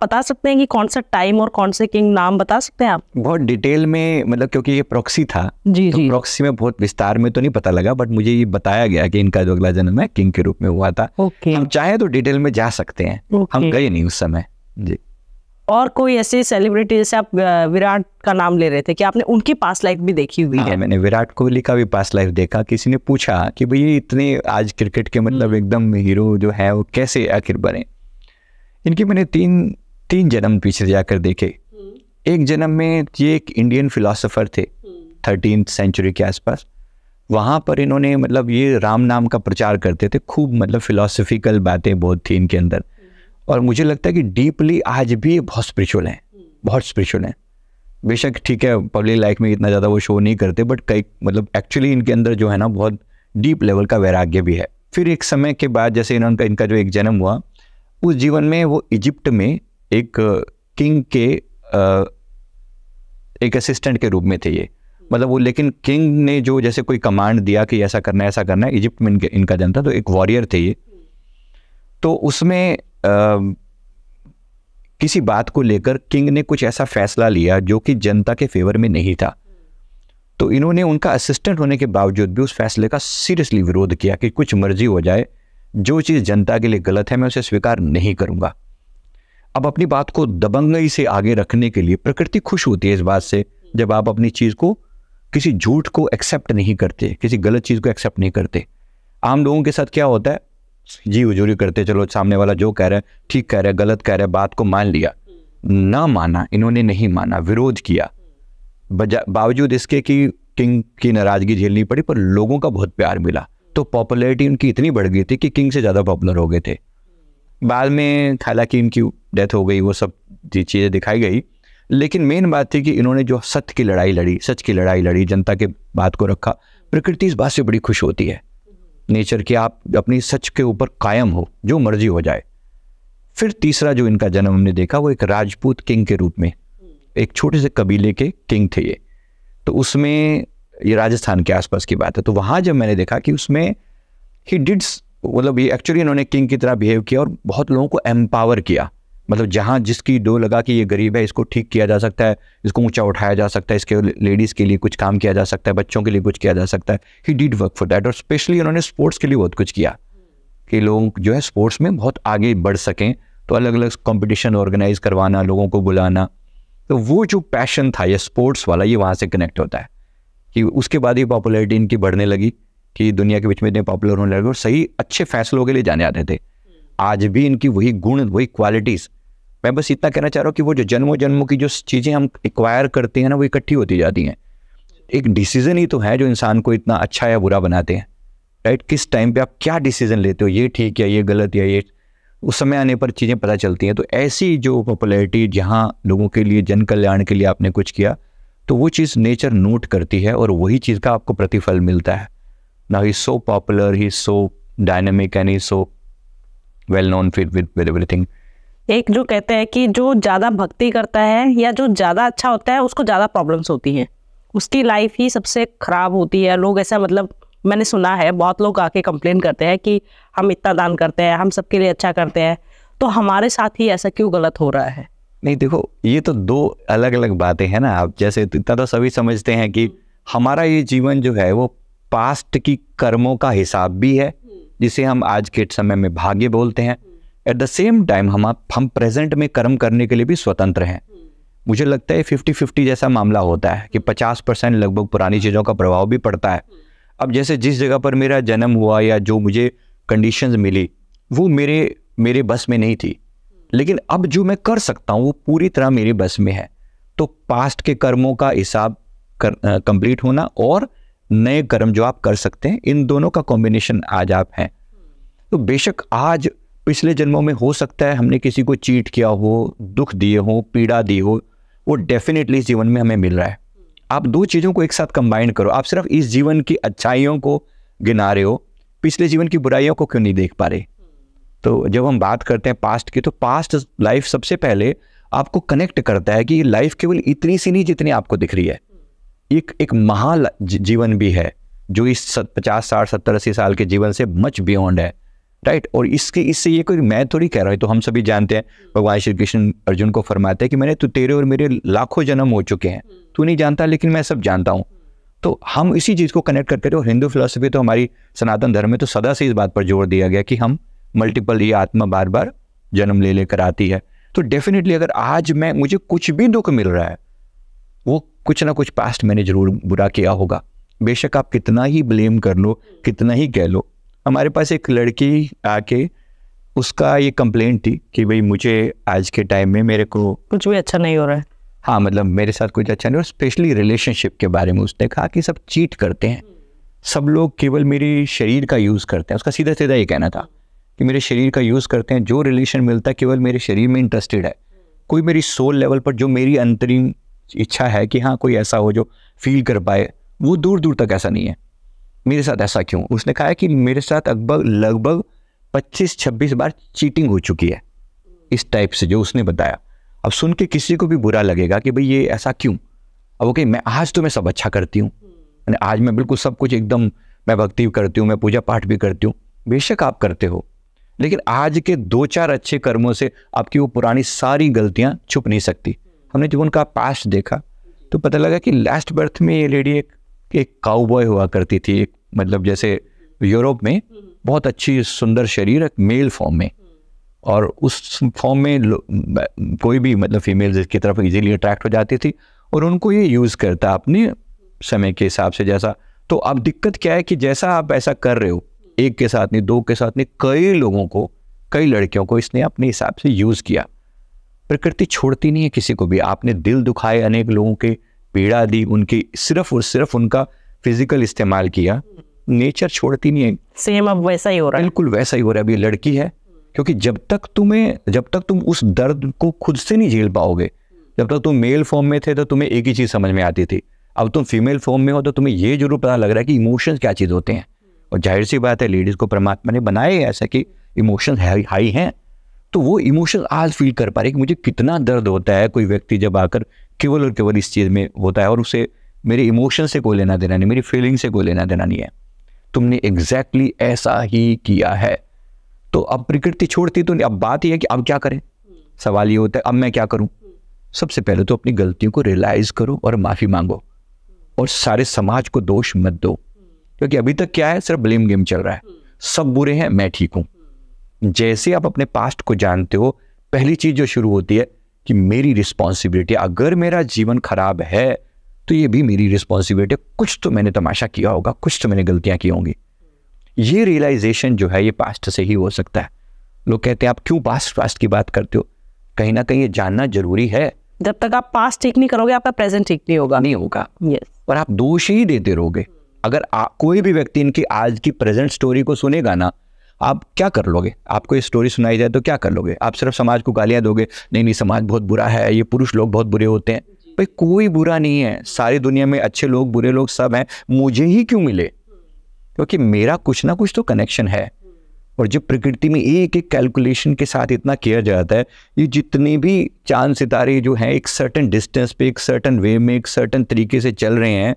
बता सकते हैं कि कौन सा टाइम और कौन से किंग, नाम बता सकते हैं आप? बहुत डिटेल में, मतलब क्योंकि ये प्रॉक्सी था, जी तो जी, प्रॉक्सी में बहुत विस्तार में तो नहीं पता लगा, बट मुझे ये बताया गया कि इनका जो अगला जन्म है किंग के रूप में हुआ था। ओके, हम चाहे तो डिटेल में जा सकते हैं, हम गए नहीं उस समय जी। और कोई ऐसे सेलिब्रिटी, जैसे आप विराट का नाम ले रहे थे, कि आपने उनकी पास्ट लाइफ भी देखी हुई है? मैंने विराट कोहली का भी पास्ट लाइफ देखा। किसी ने पूछा कि भाई ये इतने आज क्रिकेट के मतलब एकदम हीरो जो है वो कैसे आखिर बने। इनकी मैंने तीन जन्म पीछे जाकर देखे। एक जन्म में ये एक इंडियन फिलोसोफर थे 13th सेंचुरी के आसपास। वहाँ पर इन्होंने, मतलब ये राम नाम का प्रचार करते थे खूब, मतलब फिलोसफिकल बातें बहुत थी इनके अंदर। और मुझे लगता है कि डीपली आज भी ये बहुत स्पिरिचुअल हैं। बेशक ठीक है, पब्लिक लाइफ में इतना ज़्यादा वो शो नहीं करते, बट कई मतलब एक्चुअली इनके अंदर जो है ना बहुत डीप लेवल का वैराग्य भी है। फिर एक समय के बाद जैसे इनका जो एक जन्म हुआ, उस जीवन में वो इजिप्ट में एक किंग के एक असिस्टेंट के रूप में थे ये, मतलब वो, लेकिन किंग ने जो जैसे कोई कमांड दिया कि ऐसा करना है, इजिप्ट में इनका जन्म था, तो एक वॉरियर थे ये। तो उसमें किसी बात को लेकर किंग ने कुछ ऐसा फैसला लिया जो कि जनता के फेवर में नहीं था। तो इन्होंने उनका असिस्टेंट होने के बावजूद भी उस फैसले का सीरियसली विरोध किया कि कुछ मर्जी हो जाए, जो चीज़ जनता के लिए गलत है मैं उसे स्वीकार नहीं करूंगा। अब अपनी बात को दबंगई से आगे रखने के लिए प्रकृति खुश होती है इस बात से, जब आप अपनी चीज़ को, किसी झूठ को एक्सेप्ट नहीं करते, किसी गलत चीज़ को एक्सेप्ट नहीं करते। आम लोगों के साथ क्या होता है, जी हुजूरी करते, चलो सामने वाला जो कह रहा है ठीक कह रहा है, गलत कह रहा है, बात को मान लिया। ना माना, इन्होंने नहीं माना, विरोध किया, बावजूद इसके कि किंग की नाराजगी झेलनी पड़ी, पर लोगों का बहुत प्यार मिला। तो पॉपुलैरिटी उनकी इतनी बढ़ गई थी कि किंग से ज़्यादा पॉपुलर हो गए थे। बाद में हालांकि इनकी डेथ हो गई, वो सब चीज़ें दिखाई गई, लेकिन मेन बात थी कि इन्होंने जो सच की लड़ाई लड़ी, जनता के बात को रखा। प्रकृति इस बात से बड़ी खुश होती है, नेचर की, आप अपनी सच के ऊपर कायम हो, जो मर्जी हो जाए। फिर तीसरा जो इनका जन्म हमने देखा, वो एक राजपूत किंग के रूप में, एक छोटे से कबीले के किंग थे ये। तो उसमें, ये राजस्थान के आसपास की बात है, तो वहाँ जब मैंने देखा कि उसमें ही डिड्स, मतलब ये एक्चुअली इन्होंने किंग की तरह बिहेव किया और बहुत लोगों को एम्पावर किया। मतलब जहाँ जिसकी डो लगा कि ये गरीब है, इसको ठीक किया जा सकता है, इसको ऊंचा उठाया जा सकता है, इसके लेडीज़ के लिए कुछ काम किया जा सकता है, बच्चों के लिए कुछ किया जा सकता है। He did work for that. और स्पेशली उन्होंने स्पोर्ट्स के लिए बहुत कुछ किया कि लोग जो है स्पोर्ट्स में बहुत आगे बढ़ सकें। तो अलग अलग कॉम्पिटिशन ऑर्गेनाइज करवाना, लोगों को बुलाना, तो वो जो पैशन था ये स्पोर्ट्स वाला, ये वहाँ से कनेक्ट होता है। कि उसके बाद ही पॉपुलैरिटी इनकी बढ़ने लगी कि दुनिया के बीच में इतने पॉपुलर होने लगे और सही अच्छे फैसलों के लिए जाने आते थे। आज भी इनकी वही गुण, वही क्वालिटीज़। मैं बस इतना कहना चाह रहा हूँ कि वो जो जन्मों की जो चीज़ें हम एक्वायर करते हैं ना, वो इकट्ठी होती जाती हैं। एक डिसीजन ही तो है जो इंसान को इतना अच्छा या बुरा बनाते हैं, राइट। किस टाइम पे आप क्या डिसीजन लेते हो, ये ठीक या ये गलत, या ये, उस समय आने पर चीज़ें पता चलती हैं। तो ऐसी जो पॉपुलैरिटी, जहाँ लोगों के लिए, जन कल्याण के लिए आपने कुछ किया, तो वो चीज़ नेचर नोट करती है और वही चीज़ का आपको प्रतिफल मिलता है। Now he is so popular, he is so dynamic and he is so well known with everything. एक जो कहते हैं कि जो ज़्यादा भक्ति करता है या जो ज़्यादा अच्छा होता है, उसको ज़्यादा प्रॉब्लम्स होती हैं, उसकी लाइफ ही सबसे खराब होती है। लोग ऐसा मतलब मैंने सुना है बहुत लोग आके कंप्लेन करते हैं कि हम इतना दान करते हैं, हम सबके लिए अच्छा करते हैं, तो हमारे साथ ही ऐसा क्यों गलत हो रहा है? नहीं देखो, ये तो दो अलग अलग बातें हैं ना। आप जैसे इतना तो सभी समझते हैं कि हमारा ये जीवन जो है वो पास्ट की कर्मों का हिसाब भी है, जिसे हम आज के समय में भाग्य बोलते हैं। एट द सेम टाइम हम प्रेजेंट में कर्म करने के लिए भी स्वतंत्र हैं। मुझे लगता है 50-50 जैसा मामला होता है कि 50% लगभग पुरानी चीज़ों का प्रभाव भी पड़ता है। अब जैसे जिस जगह पर मेरा जन्म हुआ या जो मुझे कंडीशंस मिली वो मेरे बस में नहीं थी, लेकिन अब जो मैं कर सकता हूँ वो पूरी तरह मेरे बस में है। तो पास्ट के कर्मों का हिसाब कंप्लीट होना और नए कर्म जो आप कर सकते हैं, इन दोनों का कॉम्बिनेशन आज आप हैं। तो बेशक आज पिछले जन्मों में हो सकता है हमने किसी को चीट किया हो, दुख दिए हो, पीड़ा दी हो, वो डेफिनेटली इस जीवन में हमें मिल रहा है। आप दो चीज़ों को एक साथ कंबाइन करो। आप सिर्फ इस जीवन की अच्छाइयों को गिना रहे हो, पिछले जीवन की बुराइयों को क्यों नहीं देख पा रहे? तो जब हम बात करते हैं पास्ट की, तो पास्ट लाइफ सबसे पहले आपको कनेक्ट करता है कि ये लाइफ केवल इतनी सी नहीं जितनी आपको दिख रही है। एक महान जीवन भी है जो इस 50, 60, 70, 80 साल के जीवन से मच बियॉन्ड है, राइट। और इससे ये कोई मैं थोड़ी कह रहा हूँ, तो हम सभी जानते हैं भगवान श्री कृष्ण अर्जुन को फरमाते हैं कि मैंने तो तेरे और मेरे लाखों जन्म हो चुके हैं, तू नहीं जानता लेकिन मैं सब जानता हूँ। तो हम इसी चीज़ को कनेक्ट करते और हिंदू फिलॉसफी तो हमारी सनातन धर्म में तो सदा से इस बात पर जोर दिया गया कि हम मल्टीपल, ये आत्मा बार बार जन्म ले लेकर आती है। तो डेफिनेटली अगर आज मुझे कुछ भी दुख मिल रहा है, वो कुछ ना कुछ पास्ट मैंने जरूर बुरा किया होगा। बेशक आप कितना ही ब्लेम कर लो, कितना ही कह लो। हमारे पास एक लड़की आके उसका ये कंप्लेंट थी कि भाई मुझे आज के टाइम में मेरे को कुछ भी अच्छा नहीं हो रहा है। हाँ, मतलब मेरे साथ कुछ अच्छा नहीं, और स्पेशली रिलेशनशिप के बारे में उसने कहा कि सब चीट करते हैं, सब लोग केवल मेरे शरीर का यूज़ करते हैं। उसका सीधा सीधा ये कहना था कि मेरे शरीर का यूज़ करते हैं, जो रिलेशन मिलता है केवल मेरे शरीर में इंटरेस्टेड है। कोई मेरी सोल लेवल पर जो मेरी अंतरिम इच्छा है कि हाँ कोई ऐसा हो जो फील कर पाए, वो दूर दूर तक ऐसा नहीं है। मेरे साथ ऐसा क्यों? उसने कहा है कि मेरे साथ लगभग 25-26 बार चीटिंग हो चुकी है, इस टाइप से जो उसने बताया। अब सुन के किसी को भी बुरा लगेगा कि भाई ये ऐसा क्यों। अब ओके, मैं आज तो मैं सब अच्छा करती हूँ, आज मैं बिल्कुल सब कुछ एकदम, मैं भक्ति करती हूँ, मैं पूजा पाठ भी करती हूँ। बेशक आप करते हो, लेकिन आज के 2-4 अच्छे कर्मों से आपकी वो पुरानी सारी गलतियां छुप नहीं सकती। हमने जब उनका पास्ट देखा तो पता लगा कि लास्ट बर्थ में ये लेडी एक काउबॉय हुआ करती थी, एक मतलब जैसे यूरोप में बहुत अच्छी सुंदर शरीर, एक मेल फॉर्म में, और उस फॉर्म में कोई भी मतलब फीमेल की तरफ इजीली अट्रैक्ट हो जाती थी और उनको ये यूज़ करता अपने समय के हिसाब से जैसा। तो अब दिक्कत क्या है कि जैसा आप ऐसा कर रहे हो, एक के साथ नहीं, दो के साथ नहीं, कई लोगों को, कई लड़कियों को इसने अपने हिसाब से यूज़ किया। प्रकृति छोड़ती नहीं है किसी को भी। आपने दिल दुखाए अनेक लोगों के, पीड़ा दी उनकी, सिर्फ और सिर्फ उनका फिजिकल इस्तेमाल किया। नेचर छोड़ती नहीं है। सेम अब वैसा ही हो रहा है, बिल्कुल वैसा ही हो रहा है। अभी लड़की है, क्योंकि जब तक तुम उस दर्द को खुद से नहीं झेल पाओगे, जब तक तुम मेल फॉर्म में थे तो तुम्हें एक ही चीज़ समझ में आती थी, अब तुम फीमेल फॉर्म में हो तो तुम्हें ये जरूर पता लग रहा है कि इमोशंस क्या चीज़ होते हैं। और जाहिर सी बात है, लेडीज़ को परमात्मा ने बनाया ऐसा कि इमोशंस हाई हैं, तो वो इमोशन आज फील कर पा रहे कि मुझे कितना दर्द होता है कोई व्यक्ति जब आकर केवल और केवल इस चीज़ में होता है और उसे मेरे इमोशन से कोई लेना देना नहीं, मेरी फीलिंग से कोई लेना देना नहीं है। तुमने एग्जैक्टली ऐसा ही किया है। तो अब प्रकृति छोड़ती तो नहीं। अब बात यह है कि अब क्या करें। सवाल ये होता है अब मैं क्या करूं। सबसे पहले तो अपनी गलतियों को रियलाइज करो और माफ़ी मांगो, और सारे समाज को दोष मत दो, क्योंकि अभी तक क्या है, सिर्फ ब्लेम गेम चल रहा है। सब बुरे हैं, मैं ठीक हूं। जैसे आप अपने पास्ट को जानते हो, पहली चीज जो शुरू होती है कि मेरी रिस्पॉन्सिबिलिटी, अगर मेरा जीवन खराब है तो ये भी मेरी रिस्पॉन्सिबिलिटी, कुछ तो मैंने तमाशा किया होगा, कुछ तो मैंने गलतियां की होंगी। ये रियलाइजेशन जो है ये पास्ट से ही हो सकता है। लोग कहते हैं आप क्यों पास्ट की बात करते हो, कहीं ना कहीं ये जानना जरूरी है। जब तक आप पास्ट ठीक नहीं करोगे आपका प्रेजेंट ठीक नहीं होगा। यस। और आप दोष ही देते रहोगे। अगर कोई भी व्यक्ति इनकी आज की प्रेजेंट स्टोरी को सुनेगा ना, आप क्या कर लोगे? आपको ये स्टोरी सुनाई जाए तो क्या कर लोगे? आप सिर्फ समाज को गालियां दोगे, नहीं समाज बहुत बुरा है, ये पुरुष लोग बहुत बुरे होते हैं। भाई कोई बुरा नहीं है, सारी दुनिया में अच्छे लोग बुरे लोग सब हैं, मुझे ही क्यों मिले? क्योंकि मेरा कुछ ना कुछ तो कनेक्शन है। और जब प्रकृति में एक एक कैलकुलेशन के साथ इतना किया जाता है, ये जितने भी चांद सितारे जो हैं एक सर्टेन डिस्टेंस पे, एक सर्टेन वे में, एक सर्टेन तरीके से चल रहे हैं,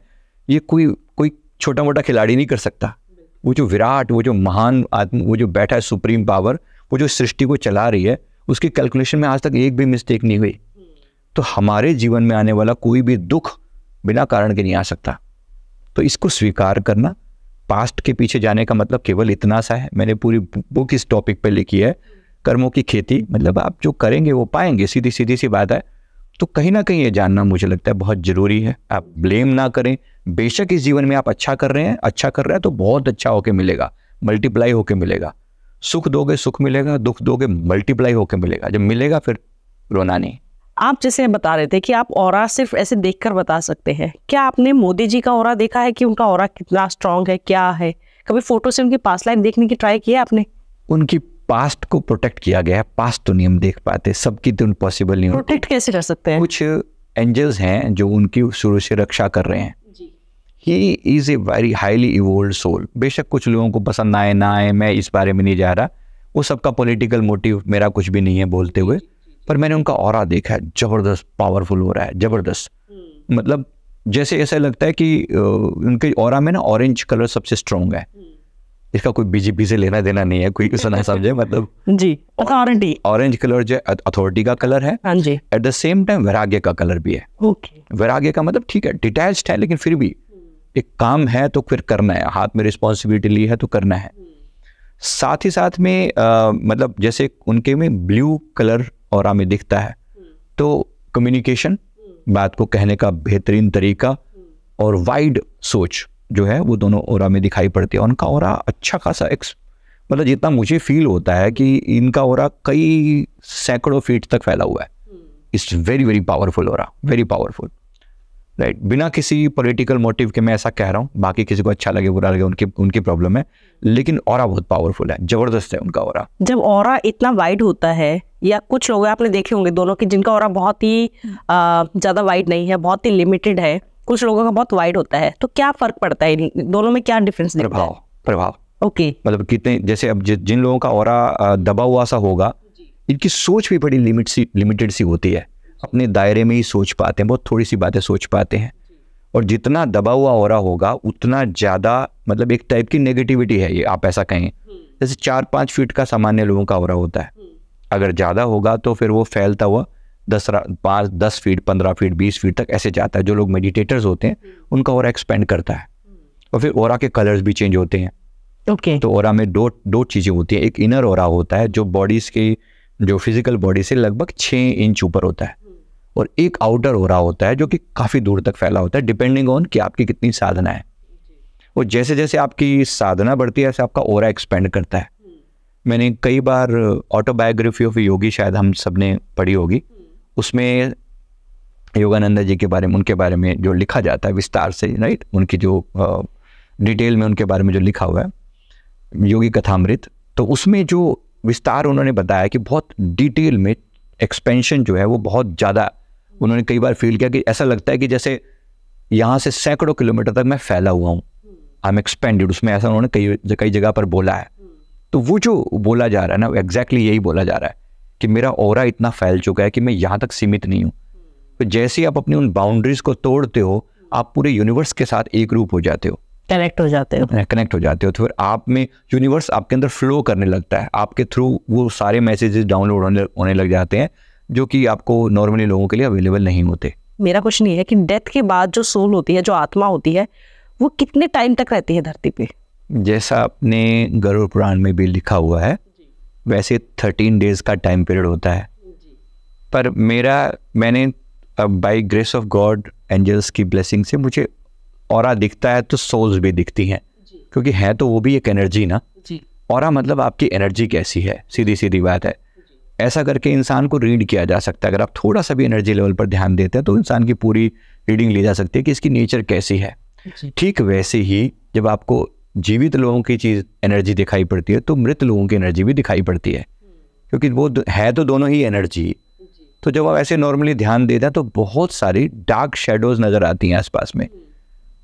ये कोई छोटा मोटा खिलाड़ी नहीं कर सकता। वो जो विराट, वो जो महान आत्मा, वो जो बैठा है सुप्रीम पावर, वो जो सृष्टि को चला रही है, उसकी कैलकुलेशन में आज तक एक भी मिस्टेक नहीं हुई। तो हमारे जीवन में आने वाला कोई भी दुख बिना कारण के नहीं आ सकता। तो इसको स्वीकार करना, पास्ट के पीछे जाने का मतलब केवल इतना सा है। मैंने पूरी बुक इस टॉपिक पे लिखी है, कर्मों की खेती, मतलब आप जो करेंगे वो पाएंगे, सीधी सीधी सी बात है। तो कहीं ना कहीं ये जानना मुझे लगता है बहुत ज़रूरी है। आप ब्लेम ना करें, बेशक इस जीवन में आप अच्छा कर रहे हैं तो बहुत अच्छा होके मिलेगा, मल्टीप्लाई होके मिलेगा। सुख दोगे सुख मिलेगा, दुख दोगे मल्टीप्लाई होके मिलेगा। जब मिलेगा फिर रोना नहीं। आप जैसे बता रहे थे कि आप ऑरा सिर्फ ऐसे देखकर बता सकते हैं, क्या आपने मोदी जी का ऑरा देखा है कि उनका ऑरा कितना स्ट्रांग है, क्या है? कभी फोटो से उनकी पास्ट लाइफ देखने की ट्राई किया आपने? उनकी पास्ट को प्रोटेक्ट किया गया है, पास्ट तो नहीं हम देख पाते, सबकी तो पॉसिबल नहीं। प्रोटेक्ट कैसे कर सकते हैं? कुछ एंजल्स हैं जो उनकी शुरू से रक्षा कर रहे हैं। He is a very highly evolved soul. बेशक कुछ लोगों को पसंद आए ना आए, मैं इस बारे में नहीं जा रहा, वो सबका पॉलिटिकल मोटिव मेरा कुछ भी नहीं है बोलते हुए, पर मैंने उनका ऑरा देखा है, जबरदस्त पावरफुल हो रहा है, जबरदस्त। मतलब जैसे ऐसा लगता है कि उनके ऑरा में ना ऑरेंज कलर सबसे स्ट्रॉन्ग है। इसका कोई बीजेपी से लेना देना नहीं है, कोई ऐसा ना समझे, मतलब जी अथॉरिटी, ऑरेंज कलर जो अथॉरिटी का कलर है, हाँ जी, एट द सेम टाइम वैराग्य का कलर भी है। ओके, वैराग्य का मतलब ठीक है डिटैच्ड है, लेकिन फिर भी एक काम है तो फिर करना है, हाथ में रिस्पॉन्सिबिलिटी ली है तो करना है। साथ ही साथ में मतलब जैसे उनके में ब्लू कलर ऑरा में दिखता है, तो कम्युनिकेशन, बात को कहने का बेहतरीन तरीका और वाइड सोच जो है वो दोनों ऑरा में दिखाई पड़ती है। उनका ऑरा अच्छा खासा मतलब जितना मुझे फील होता है कि इनका ऑरा कई सैकड़ों फीट तक फैला हुआ है। It's very very powerful aura, very powerful, right. बिना किसी पॉलिटिकल मोटिव के मैं ऐसा कह रहा हूँ, बाकी किसी को अच्छा लगे बुरा लगे उनकी प्रॉब्लम है, लेकिन ऑरा बहुत पावरफुल है, जबरदस्त है उनका ऑरा। जब ऑरा इतना वाइड होता है, या कुछ लोग आपने देखे होंगे दोनों के जिनका ऑरा बहुत ही ज़्यादा वाइड नहीं है, बहुत ही लिमिटेड है, कुछ लोगों का बहुत वाइड होता है, तो क्या फर्क पड़ता है दोनों में, क्या डिफरेंस दिखता है? प्रभाव ओके, मतलब कितने, जैसे अब जिन लोगों का ऑरा दबा हुआ सा होगा, इनकी सोच भी बड़ी लिमिटेड सी होती है, अपने दायरे में ही सोच पाते हैं, बहुत थोड़ी सी बातें सोच पाते हैं। और जितना दबा हुआ ऑरा होगा उतना ज़्यादा, मतलब एक टाइप की नेगेटिविटी है ये, आप ऐसा कहें। जैसे 4-5 फीट का सामान्य लोगों का ऑरा होता है, अगर ज़्यादा होगा तो फिर वो फैलता हुआ 10 फीट, 15 फीट, 20 फीट तक ऐसे जाता है। जो लोग मेडिटेटर्स होते हैं उनका ऑरा एक्सपेंड करता है। और फिर ऑरा के कलर्स भी चेंज होते हैं। ओके, तो ऑरा में दो चीज़ें होती हैं। एक इनर ऑरा होता है जो बॉडीज़ की, जो फिजिकल बॉडी से लगभग 6 इंच ऊपर होता है, और एक आउटर ऑरा होता है जो कि काफ़ी दूर तक फैला होता है, डिपेंडिंग ऑन कि आपकी कितनी साधना है। और जैसे जैसे आपकी साधना बढ़ती है ऐसे आपका ऑरा एक्सपेंड करता है। मैंने कई बार ऑटोबायोग्राफी ऑफ योगी, शायद हम सब ने पढ़ी होगी, उसमें योगानंद जी के बारे में, उनके बारे में जो लिखा जाता है विस्तार से, राइट, उनकी जो डिटेल में उनके बारे में जो लिखा हुआ है योगी कथामृत, तो उसमें जो विस्तार उन्होंने बताया कि बहुत डिटेल में एक्सपेंशन जो है वो बहुत ज़्यादा, उन्होंने कई बार फील किया कि ऐसा लगता है कि जैसे यहाँ से सैकड़ों किलोमीटर तक मैं फैला हुआ हूँ, आई एम एक्सपेंडेड। उसमें ऐसा उन्होंने कई जगह पर बोला है। तो वो जो बोला जा रहा है ना, एग्जैक्टली यही बोला जा रहा है कि मेरा ऑरा इतना फैल चुका है कि मैं यहाँ तक सीमित नहीं हूँ। तो जैसे ही आप अपनी उन बाउंड्रीज को तोड़ते हो, आप पूरे यूनिवर्स के साथ एक रूप हो जाते हो, कनेक्ट हो जाते हो। तो फिर आप में यूनिवर्स आपके अंदर फ्लो करने लगता है, आपके थ्रू वो सारे मैसेजेस डाउनलोड होने लग जाते हैं जो कि आपको नॉर्मली लोगों के लिए अवेलेबल नहीं होते। मेरा क्वेश्चन ये है कि डेथ के बाद जो सोल होती है, जो आत्मा होती है, वो कितने टाइम तक रहती है धरती पे? जैसा आपने गरुड़ पुराण में भी लिखा हुआ है वैसे 13 डेज का टाइम पीरियड होता है। पर मैंने by grace of God, angels की ब्लेसिंग से मुझे ऑरा दिखता है तो सोल्स भी दिखती हैं, क्योंकि है तो वो भी एक एनर्जी ना। ऑरा मतलब आपकी एनर्जी कैसी है, सीधी सीधी बात है। ऐसा करके इंसान को रीड किया जा सकता है। अगर आप थोड़ा सा भी एनर्जी लेवल पर ध्यान देते हैं तो इंसान की पूरी रीडिंग ली जा सकती है कि इसकी नेचर कैसी है। ठीक वैसे ही जब आपको जीवित लोगों की चीज़ एनर्जी दिखाई पड़ती है तो मृत लोगों की एनर्जी भी दिखाई पड़ती है, क्योंकि वो है तो दोनों ही एनर्जी। तो जब आप ऐसे नॉर्मली ध्यान देते हैं तो बहुत सारी डार्क शेडोज नज़र आती हैं आसपास में।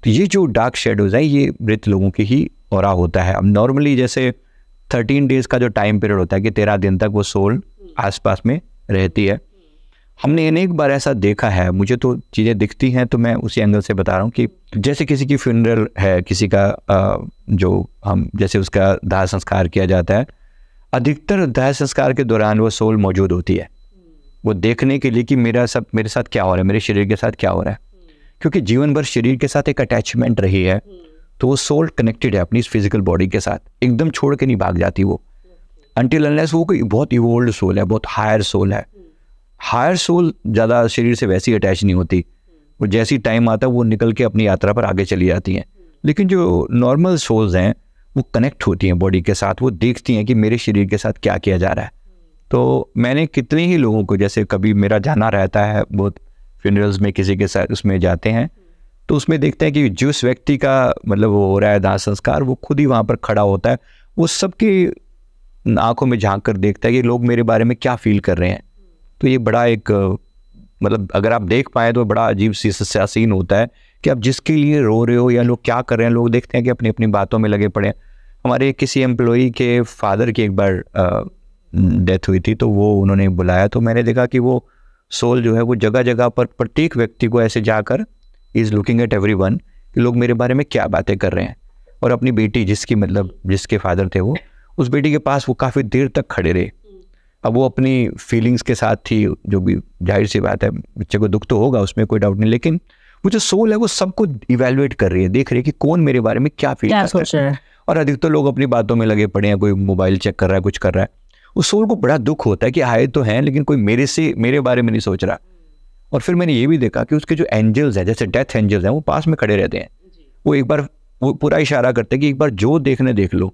तो ये जो डार्क शेडोज है ये मृत लोगों की ही ऑरा होता है। अब नॉर्मली जैसे 13 डेज का जो टाइम पीरियड होता है कि 13 दिन तक वो सोल आसपास में रहती है, हमने अनेक बार ऐसा देखा है, मुझे तो चीज़ें दिखती हैं तो मैं उसी एंगल से बता रहा हूँ कि जैसे किसी की फ्यूनरल है, किसी का जो हम जैसे उसका दाह संस्कार किया जाता है, अधिकतर दाह संस्कार के दौरान वो सोल मौजूद होती है, वो देखने के लिए कि मेरे साथ क्या हो रहा है, मेरे शरीर के साथ क्या हो रहा है, क्योंकि जीवन भर शरीर के साथ एक अटैचमेंट रही है, तो वो सोल कनेक्टेड है अपनी इस फिजिकल बॉडी के साथ, एकदम छोड़ के नहीं भाग जाती वो, अनटिल अनलेस वो कोई बहुत इवोल्ड सोल है, बहुत हायर सोल है। हायर सोल ज़्यादा शरीर से वैसी अटैच नहीं होती, वो जैसी टाइम आता है वो निकल के अपनी यात्रा पर आगे चली जाती हैं। लेकिन जो नॉर्मल सोल्स हैं वो कनेक्ट होती हैं बॉडी के साथ, वो देखती हैं कि मेरे शरीर के साथ क्या किया जा रहा है। तो मैंने कितने ही लोगों को, जैसे कभी मेरा जाना रहता है बहुत फ्यूनरल्स में, किसी के साथ उसमें जाते हैं तो उसमें देखते हैं कि जिस व्यक्ति का मतलब वो हो रहा है दाह संस्कार, वो खुद ही वहाँ पर खड़ा होता है, वो सबकी आंखों में झांक कर देखता है कि लोग मेरे बारे में क्या फील कर रहे हैं। तो ये बड़ा एक मतलब अगर आप देख पाए तो बड़ा अजीब सा सीन होता है कि आप जिसके लिए रो रहे हो या लोग क्या कर रहे हैं, लोग देखते हैं कि अपनी अपनी बातों में लगे पड़े हैं। हमारे किसी एम्प्लॉई के फादर की एक बार डेथ हुई थी, तो वो उन्होंने बुलाया, तो मैंने देखा कि वो सोल जो है वो जगह जगह पर प्रत्येक व्यक्ति को ऐसे जाकर इज़ लुकिंग एट एवरीवन कि लोग मेरे बारे में क्या बातें कर रहे हैं। और अपनी बेटी जिसके फादर थे वो, उस बेटी के पास वो काफ़ी देर तक खड़े रहे। अब वो अपनी फीलिंग्स के साथ थी, जो भी जाहिर सी बात है, बच्चे को दुख तो होगा, उसमें कोई डाउट नहीं, लेकिन वो जो सोल है वो सबको इवेलुएट कर रही है, देख रही है कि कौन मेरे बारे में क्या फील करता है। और अधिकतर लोग अपनी बातों में लगे पड़े हैं, कोई मोबाइल चेक कर रहा है, कुछ कर रहा है। उस सोल को बड़ा दुख होता है कि आए तो हैं लेकिन कोई मेरे बारे में नहीं सोच रहा। और फिर मैंने ये भी देखा कि उसके जो एंजल्स हैं, जैसे डेथ एंजल्स हैं, वो पास में खड़े रहते हैं, वो एक बार वो पूरा इशारा करते हैं कि एक बार जो देखने देख लो,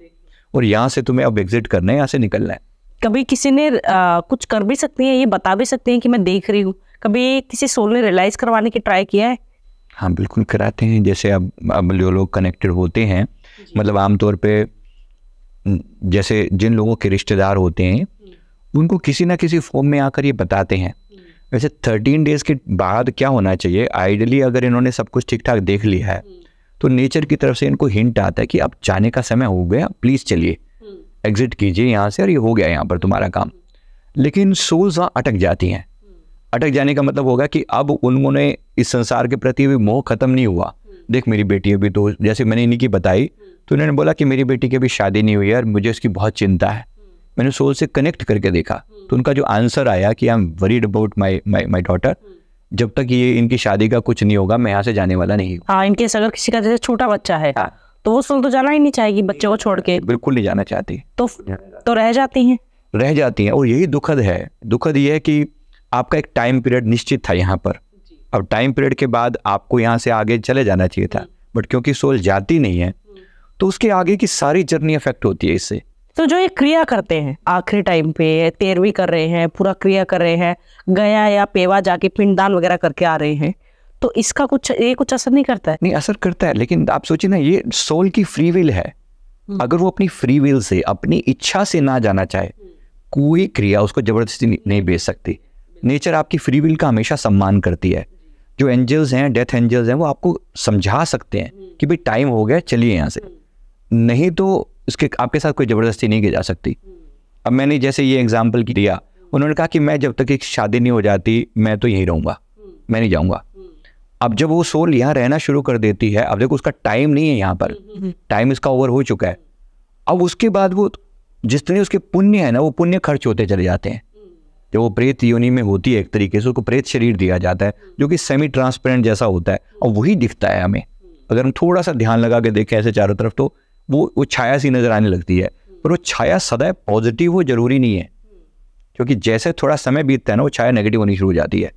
और यहाँ से तुम्हें अब एग्जिट करना है, यहाँ से निकलना है। कभी किसी ने कुछ कर भी सकती हैं, ये बता भी सकते हैं कि मैं देख रही हूँ, कभी किसी सोल ने रियलाइज करवाने की ट्राई किया है? हाँ बिल्कुल कराते हैं। जैसे अब जो लोग कनेक्टेड होते हैं, मतलब आमतौर पे जैसे जिन लोगों के रिश्तेदार होते हैं उनको किसी ना किसी फॉर्म में आकर ये बताते हैं। वैसे 13 डेज के बाद क्या होना चाहिए, आइडियली अगर इन्होंने सब कुछ ठीक ठाक देख लिया है तो नेचर की तरफ से इनको हिंट आता है कि अब जाने का समय हो गया, प्लीज़ चलिए, एग्जिट कीजिए यहाँ से, और ये हो गया यहाँ पर तुम्हारा काम। लेकिन सोल्स वहाँ अटक जाती हैं। अटक जाने का मतलब होगा कि अब उन्होंने इस संसार के प्रति भी मोह खत्म नहीं हुआ। देख मेरी बेटी अभी तो, जैसे मैंने इन्हीं की बताई, तो इन्होंने बोला कि मेरी बेटी की अभी शादी नहीं हुई है और मुझे इसकी बहुत चिंता है। मैंने सोल से कनेक्ट करके देखा तो उनका जो आंसर आया कि I am worried about my daughter, जब तक ये इनकी शादी का कुछ नहीं होगा मैं यहाँ से जाने वाला नहीं हूँ। हाँ, इनके अगर किसी का जैसे छोटा बच्चा है, हाँ, तो वो सोल तो जाना ही नहीं चाहेगी बच्चे को छोड़ के, बिल्कुल नहीं जाना चाहती, तो रह जाती हैं। और यही दुखद है। दुखद ये है कि आपका एक टाइम पीरियड निश्चित था यहाँ पर, अब टाइम पीरियड के बाद आपको यहाँ से आगे चले जाना चाहिए था, बट क्योंकि सोल जाती नहीं है तो उसके आगे की सारी जर्नी अफेक्ट होती है इससे। तो जो ये क्रिया करते हैं आखिरी टाइम पे, 13वीं कर रहे हैं, पूरा क्रिया कर रहे हैं, गया या पेवा जाके पिंडदान वगैरह करके आ रहे हैं, तो इसका कुछ असर नहीं करता है? नहीं, असर करता है, लेकिन आप सोचिए ना, ये सोल की फ्री विल है। अगर वो अपनी फ्री विल से, अपनी इच्छा से ना जाना चाहे, कोई क्रिया उसको जबरदस्ती नहीं भेज सकती। नेचर आपकी फ्री विल का हमेशा सम्मान करती है। जो एंजल्स हैं, डेथ एंजल्स हैं, वो आपको समझा सकते हैं कि भाई टाइम हो गया, चलिए यहाँ से, नहीं तो उसके आपके साथ कोई ज़बरदस्ती नहीं की जा सकती। अब मैंने जैसे ये एग्जाम्पल दिया, उन्होंने कहा कि मैं जब तक एक शादी नहीं हो जाती मैं तो यहीं रहूँगा, मैं नहीं जाऊँगा। अब जब वो सोल यहाँ रहना शुरू कर देती है, अब देखो उसका टाइम नहीं है यहाँ पर, टाइम इसका ओवर हो चुका है। अब उसके बाद वो जितने उसके पुण्य है ना, वो पुण्य खर्च होते चले जाते हैं। जब वो प्रेत योनि में होती है एक तरीके से, उसको प्रेत शरीर दिया जाता है जो कि सेमी ट्रांसपेरेंट जैसा होता है, और वही दिखता है हमें। अगर हम थोड़ा सा ध्यान लगा के देखें ऐसे चारों तरफ, तो वो छाया सी नजर आने लगती है, पर वो छाया सदैव पॉजिटिव हो जरूरी नहीं है, क्योंकि जैसे थोड़ा समय बीतता है ना, वो छाया नेगेटिव होनी शुरू हो जाती है,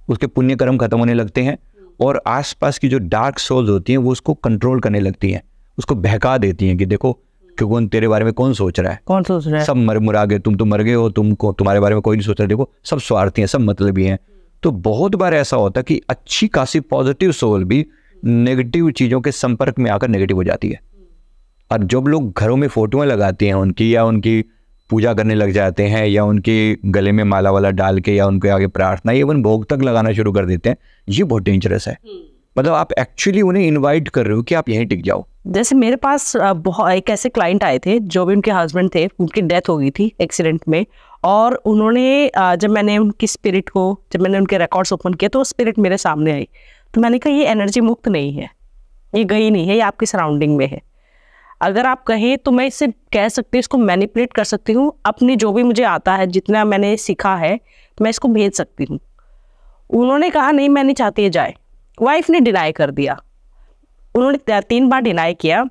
उसके पुण्य कर्म खत्म होने लगते हैं, और आसपास की जो डार्क सोल्स होती हैं वो उसको कंट्रोल करने लगती हैं, उसको बहका देती हैं कि देखो क्यों तेरे बारे में कौन सोच रहा है, सब मुरा गए, तुम तो मर गए हो, तुम्हारे बारे में कोई नहीं सोच रहा, देखो सब स्वार्थी हैं, सब मतलबी हैं। तो बहुत बार ऐसा होता है कि अच्छी खासी पॉजिटिव सोल भी नेगेटिव चीज़ों के संपर्क में आकर नेगेटिव हो जाती है। और जब लोग घरों में फोटोएं लगाती हैं उनकी, या उनकी पूजा करने लग जाते हैं, या उनके गले में माला वाला डाल के, या उनके आगे प्रार्थना, इवन भोग तक लगाना शुरू कर देते हैं, ये बहुत डेंजरस है। मतलब आप एक्चुअली उन्हें इनवाइट कर रहे हो कि आप यहीं टिक जाओ। जैसे मेरे पास बहुत एक ऐसे क्लाइंट आए थे जो भी उनके हस्बैंड थे, उनकी डेथ हो गई थी एक्सीडेंट में, और उन्होंने जब मैंने उनकी स्पिरिट को, जब मैंने उनके रिकॉर्ड्स ओपन किए तो स्पिरिट मेरे सामने आई। तो मैंने कहा ये एनर्जी मुक्त नहीं है, ये गई नहीं है, ये आपकी सराउंडिंग में है। अगर आप कहें तो मैं इससे कह सकती हूँ, इसको मैनिपुलेट कर सकती हूँ, अपनी जो भी मुझे आता है, जितना मैंने सीखा है तो मैं इसको भेज सकती हूँ। उन्होंने कहा नहीं मैं नहीं चाहती है जाए। वाइफ ने डिनाई कर दिया, उन्होंने 3 बार डिनाई किया।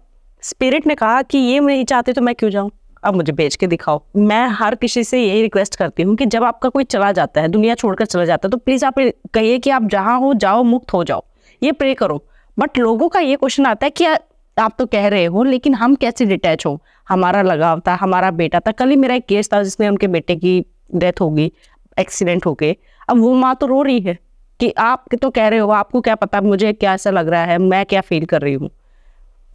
स्पिरिट ने कहा कि ये नहीं चाहते तो मैं क्यों जाऊँ, अब मुझे भेज के दिखाओ। मैं हर किसी से यही रिक्वेस्ट करती हूँ कि जब आपका कोई चला जाता है, दुनिया छोड़कर चला जाता है, तो प्लीज़ आप कहिए कि आप जहाँ हो जाओ, मुक्त हो जाओ, ये प्रे करो। बट लोगों का ये क्वेश्चन आता है कि आप तो कह रहे हो लेकिन हम कैसे डिटैच हो, हमारा लगाव था, हमारा बेटा था। कल ही मेरा एक केस था जिसमें उनके बेटे की डेथ हो गई एक्सीडेंट होके। अब वो माँ तो रो रही है कि आप तो कह रहे हो, आपको क्या पता मुझे क्या ऐसा लग रहा है, मैं क्या फील कर रही हूँ।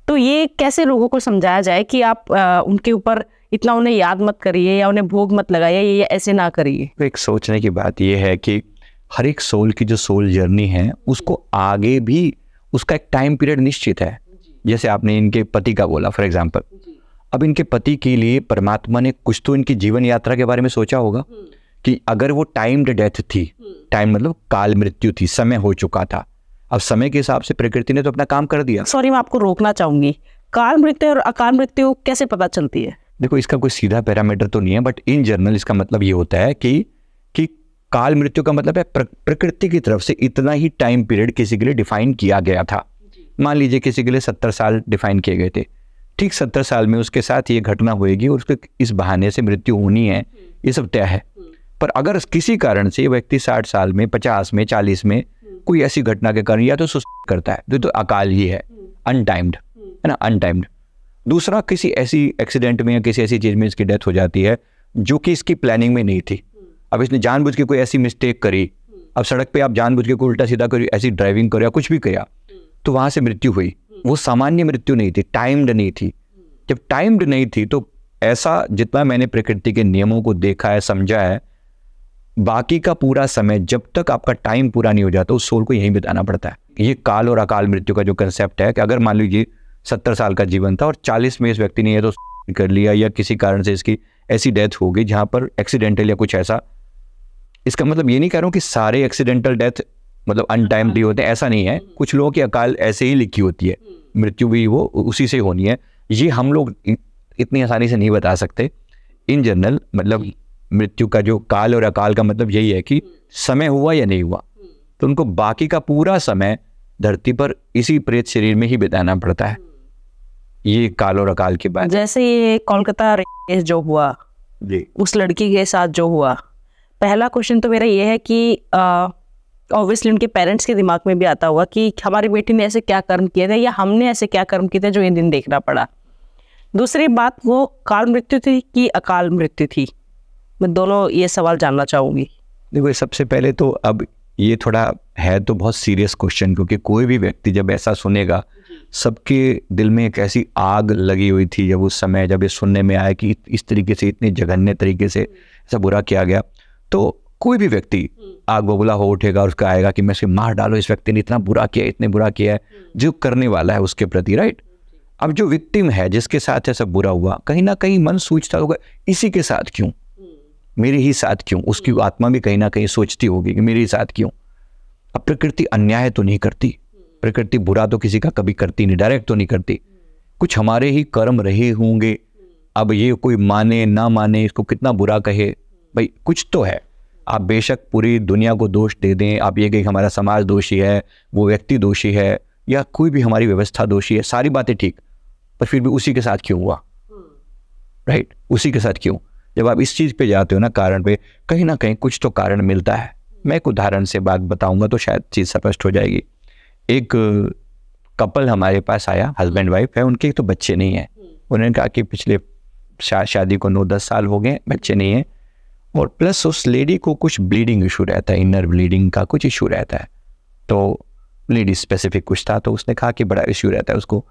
तो ये कैसे लोगों को समझाया जाए कि आप उनके ऊपर इतना उन्हें याद मत करिए या उन्हें भोग मत लगाइए, ये ऐसे ना करिए। तो एक सोचने की बात ये है कि हर एक सोल की जो सोल जर्नी है उसको आगे भी उसका एक टाइम पीरियड निश्चित है। जैसे आपने इनके पति का बोला फॉर एग्जाम्पल, अब इनके पति के लिए परमात्मा ने कुछ तो इनकी जीवन यात्रा के बारे में सोचा होगा कि अगर वो टाइम्ड डेथ थी, टाइम मतलब काल मृत्यु थी, समय हो चुका था, अब समय के हिसाब से प्रकृति ने तो अपना काम कर दिया। सॉरी मैं आपको रोकना चाहूंगी, काल मृत्यु और अकाल मृत्यु कैसे पता चलती है? देखो इसका कोई सीधा पैरामीटर तो नहीं है, बट इन जनरल इसका मतलब ये होता है कि काल मृत्यु का मतलब है प्रकृति की तरफ से इतना ही टाइम पीरियड किसी के लिए डिफाइन किया गया था। मान लीजिए किसी के लिए 70 साल डिफाइन किए गए थे, ठीक 70 साल में उसके साथ ये घटना होएगी और उसके इस बहाने से मृत्यु होनी है, ये सब तय है। पर अगर किसी कारण से व्यक्ति 60 साल में, 50 में, 40 में कोई ऐसी घटना के कारण या तो सुसाइड करता है तो अकाल ही है, अनटाइम्ड है ना, अनटाइम्ड। दूसरा किसी ऐसी एक्सीडेंट में या किसी ऐसी चीज में इसकी डेथ हो जाती है जो कि इसकी प्लानिंग में नहीं थी। अब इसने जानबूझ के कोई ऐसी मिस्टेक करी, अब सड़क पे आप जानबूझ के कोई उल्टा सीधा करी, ऐसी ड्राइविंग करो या कुछ भी किया, तो वहां से मृत्यु हुई। वो सामान्य मृत्यु नहीं थी, टाइम्ड नहीं थी। जब टाइम्ड नहीं थी तो ऐसा जितना मैंने प्रकृति के नियमों को देखा है, समझा है, बाकी का पूरा समय जब तक आपका टाइम पूरा नहीं हो जाता उस सोल को यहीं बिताना पड़ता है। ये काल और अकाल मृत्यु का जो कंसेप्ट है कि अगर मान लीजिए 70 साल का जीवन था और 40 में इस व्यक्ति ने ये तो कर लिया या किसी कारण से इसकी ऐसी डेथ हो गई जहां पर एक्सीडेंटल या कुछ ऐसा, इसका मतलब ये नहीं कह रहा हूं कि सारे एक्सीडेंटल डेथ मतलब अनटाइमली होते हैं, ऐसा नहीं है। कुछ लोगों की अकाल ऐसे ही लिखी होती है, मृत्यु भी वो उसी से होनी है। ये हम लोग इतनी आसानी से नहीं बता सकते। इन जनरल मतलब मृत्यु का जो काल और अकाल का मतलब यही है कि समय हुआ या नहीं हुआ, तो उनको बाकी का पूरा समय धरती पर इसी प्रेत शरीर में ही बिताना पड़ता है। ये काल और अकाल की बात। जैसे ये कोलकाता रेस जो हुआ जी, उस लड़की के साथ जो हुआ, पहला क्वेश्चन तो मेरा ये है कि ऑब्वियसली उनके पेरेंट्स के दिमाग में भी आता होगा कि हमारी बेटी ने ऐसे क्या कर्म किए थे या हमने ऐसे क्या कर्म किए थे जो ये दिन देखना पड़ा। दूसरी बात, वो काल मृत्यु थी कि अकाल मृत्यु थी? मैं दोनों ये सवाल जानना चाहूँगी। देखो सबसे पहले तो अब ये थोड़ा है तो बहुत सीरियस क्वेश्चन, क्योंकि कोई भी व्यक्ति जब ऐसा सुनेगा, सबके दिल में एक ऐसी आग लगी हुई थी जब उस समय जब ये सुनने में आया कि इस तरीके से, इतने जघन्य तरीके से ऐसा बुरा किया गया, तो कोई भी व्यक्ति आग बबूला हो उठेगा और उसका आएगा कि मैं इसे मार डालो, इस व्यक्ति ने इतना बुरा किया, इतने बुरा किया है, जो करने वाला है उसके प्रति, राइट। अब जो विक्टिम है जिसके साथ ऐसा बुरा हुआ, कहीं ना कहीं मन सोचता होगा इसी के साथ क्यों, मेरे ही साथ क्यों, उसकी आत्मा भी कहीं ना कहीं सोचती होगी कि मेरे ही साथ क्यों। अब प्रकृति अन्याय तो नहीं करती, प्रकृति बुरा तो किसी का कभी करती नहीं, डायरेक्ट तो नहीं करती, कुछ हमारे ही कर्म रहे होंगे। अब ये कोई माने ना माने, इसको कितना बुरा कहे, भाई कुछ तो है। आप बेशक पूरी दुनिया को दोष दे दें, आप ये कहें हमारा समाज दोषी है, वो व्यक्ति दोषी है, या कोई भी हमारी व्यवस्था दोषी है, सारी बातें ठीक, पर फिर भी उसी के साथ क्यों हुआ, राइट, उसी के साथ क्यों। जब आप इस चीज़ पे जाते हो ना, कारण पे, कहीं ना कहीं कुछ तो कारण मिलता है। मैं एक उदाहरण से बात बताऊंगा तो शायद चीज़ स्पष्ट हो जाएगी। एक कपल हमारे पास आया, हस्बैंड वाइफ है, उनके तो बच्चे नहीं हैं। उन्होंने कहा कि पिछले शादी को 9-10 साल हो गए, बच्चे नहीं हैं, और प्लस उस लेडी को कुछ ब्लीडिंग इशू रहता है, इनर ब्लीडिंग का कुछ इशू रहता है, तो लेडी स्पेसिफिक कुछ था, तो उसने कहा कि बड़ा इशू रहता है उसको।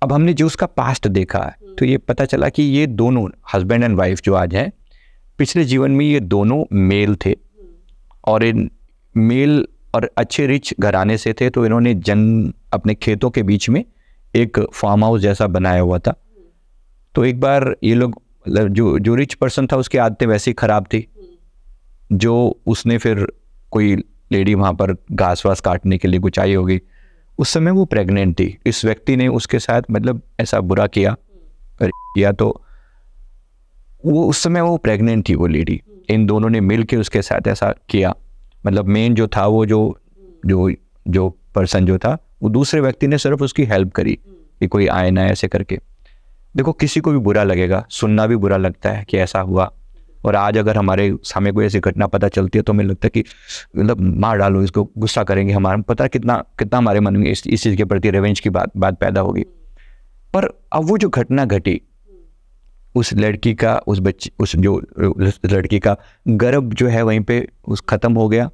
अब हमने जो उसका पास्ट देखा है तो ये पता चला कि ये दोनों हस्बैंड एंड वाइफ जो आज हैं, पिछले जीवन में ये दोनों मेल थे, और इन मेल और अच्छे रिच घराने से थे, तो इन्होंने अपने खेतों के बीच में एक फार्म हाउस जैसा बनाया हुआ था। तो एक बार ये लोग, जो रिच पर्सन था उसकी आदतें वैसी खराब थी, जो उसने फिर कोई लेडी वहाँ पर घास वास काटने के लिए कुछ आई होगी, उस समय वो प्रेग्नेंट थी। इस व्यक्ति ने उसके साथ मतलब ऐसा बुरा किया तो वो उस समय वो प्रेग्नेंट थी वो लेडी। इन दोनों ने मिल के उसके साथ ऐसा किया। मतलब मेन जो था वो जो पर्सन जो था, वो दूसरे व्यक्ति ने सिर्फ उसकी हेल्प करी कि कोई आए ना, ऐसे करके। देखो किसी को भी बुरा लगेगा, सुनना भी बुरा लगता है कि ऐसा हुआ। और आज अगर हमारे सामने कोई ऐसी घटना पता चलती है तो हमें लगता है कि मतलब मार डालो इसको, गुस्सा करेंगे, हमारा पता है कितना हमारे मन में इस चीज़ के प्रति रिवेंज की बात पैदा होगी। पर अब वो जो घटना घटी, उस लड़की का जो लड़की का गर्भ जो है वहीं पे खत्म हो गया।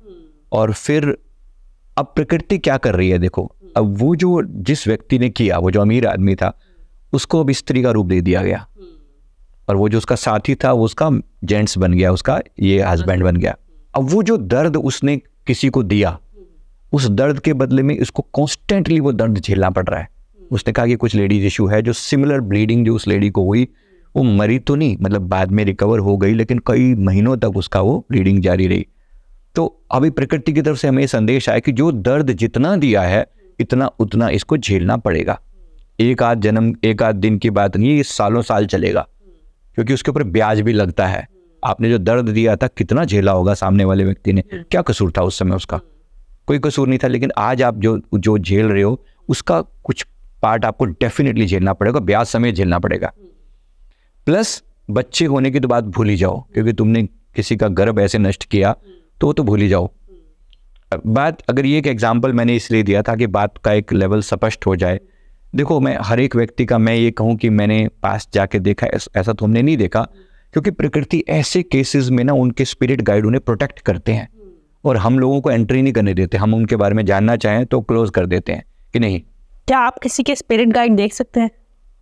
और फिर अब प्रकृति क्या कर रही है देखो, अब वो जो जिस व्यक्ति ने किया, वो जो अमीर आदमी था, उसको अब स्त्री का रूप दे दिया गया। और वो जो उसका साथी था वो उसका जेंट्स बन गया, उसका ये हस्बैंड बन गया। अब वो जो दर्द उसने किसी को दिया, उस दर्द के बदले में इसको कॉन्स्टेंटली वो दर्द झेलना पड़ रहा है। उसने कहा कि कुछ लेडीज इशू है, जो सिमिलर ब्लीडिंग जो उस लेडी को हुई, वो मरी तो नहीं, मतलब बाद में रिकवर हो गई, लेकिन कई महीनों तक उसका वो ब्लीडिंग जारी रही। तो अभी प्रकृति की तरफ से हमें संदेश आया कि जो दर्द जितना दिया है उतना इसको झेलना पड़ेगा। एक आध दिन की बात नहीं, ये सालों साल चलेगा, क्योंकि उसके ऊपर ब्याज भी लगता है। आपने जो दर्द दिया था कितना झेला होगा सामने वाले व्यक्ति ने, क्या कसूर था उस समय उसका? कोई कसूर नहीं था। लेकिन आज आप जो झेल रहे हो उसका कुछ पार्ट आपको डेफिनेटली झेलना पड़ेगा, ब्याज समेत झेलना पड़ेगा। प्लस बच्चे होने की तो बात भूल ही जाओ, क्योंकि तुमने किसी का गर्भ ऐसे नष्ट किया तो वो तो भूल ही जाओ। बात अगर ये एक एग्जाम्पल मैंने इसलिए दिया था कि बात का एक लेवल स्पष्ट हो जाए। देखो मैं हर एक व्यक्ति का मैं ये कहूँ कि मैंने पास जाके देखा, ऐसा तो हमने नहीं देखा, क्योंकि प्रकृति ऐसे केसेस में ना उनके स्पिरिट गाइड उन्हें प्रोटेक्ट करते हैं और हम लोगों को एंट्री नहीं करने देते। हम उनके बारे में जानना चाहें तो क्लोज कर देते हैं कि नहीं। क्या आप किसी के स्पिरिट गाइड देख सकते हैं?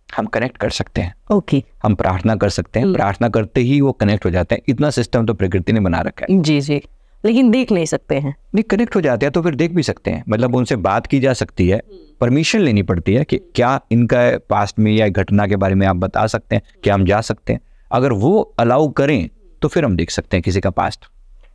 हम कनेक्ट कर सकते हैं। ओके। हम प्रार्थना कर सकते हैं, प्रार्थना करते ही वो कनेक्ट हो जाते हैं। इतना सिस्टम तो प्रकृति ने बना रखा है। जी जी, लेकिन देख नहीं सकते हैं। नहीं, कनेक्ट हो जाते हैं तो फिर देख भी सकते हैं, मतलब उनसे बात की जा सकती है, परमिशन लेनी पड़ती है कि क्या इनका पास्ट में या घटना के बारे में आप बता सकते हैं, क्या हम जा सकते हैं। अगर वो अलाउ करें तो फिर हम देख सकते हैं किसी का पास्ट।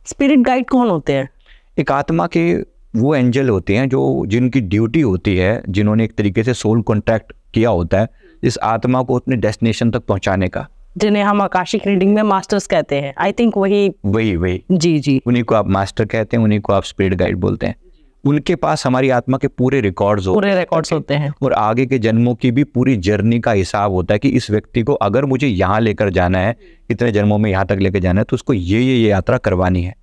स्पिरिट गाइड कौन होते हैं? एक आत्मा के वो एंजल होते हैं जिनकी ड्यूटी होती है, जिन्होंने एक तरीके से सोल कॉन्ट्रैक्ट किया होता है इस आत्मा को अपने डेस्टिनेशन तक पहुंचाने का, जिन्हें हम आकाशिक रीडिंग में मास्टर्स कहते हैं। आई थिंक वही जी जी, उन्हीं को आप मास्टर कहते हैं, उन्हीं को आप स्पिरिट गाइड बोलते हैं। उनके पास हमारी आत्मा के पूरे रिकॉर्ड्स होते हैं और आगे के जन्मों की भी पूरी जर्नी का हिसाब होता है कि इस व्यक्ति को अगर मुझे यहाँ लेकर जाना है, इतने जन्मों में यहाँ तक लेकर जाना है, तो उसको ये यात्रा करवानी है।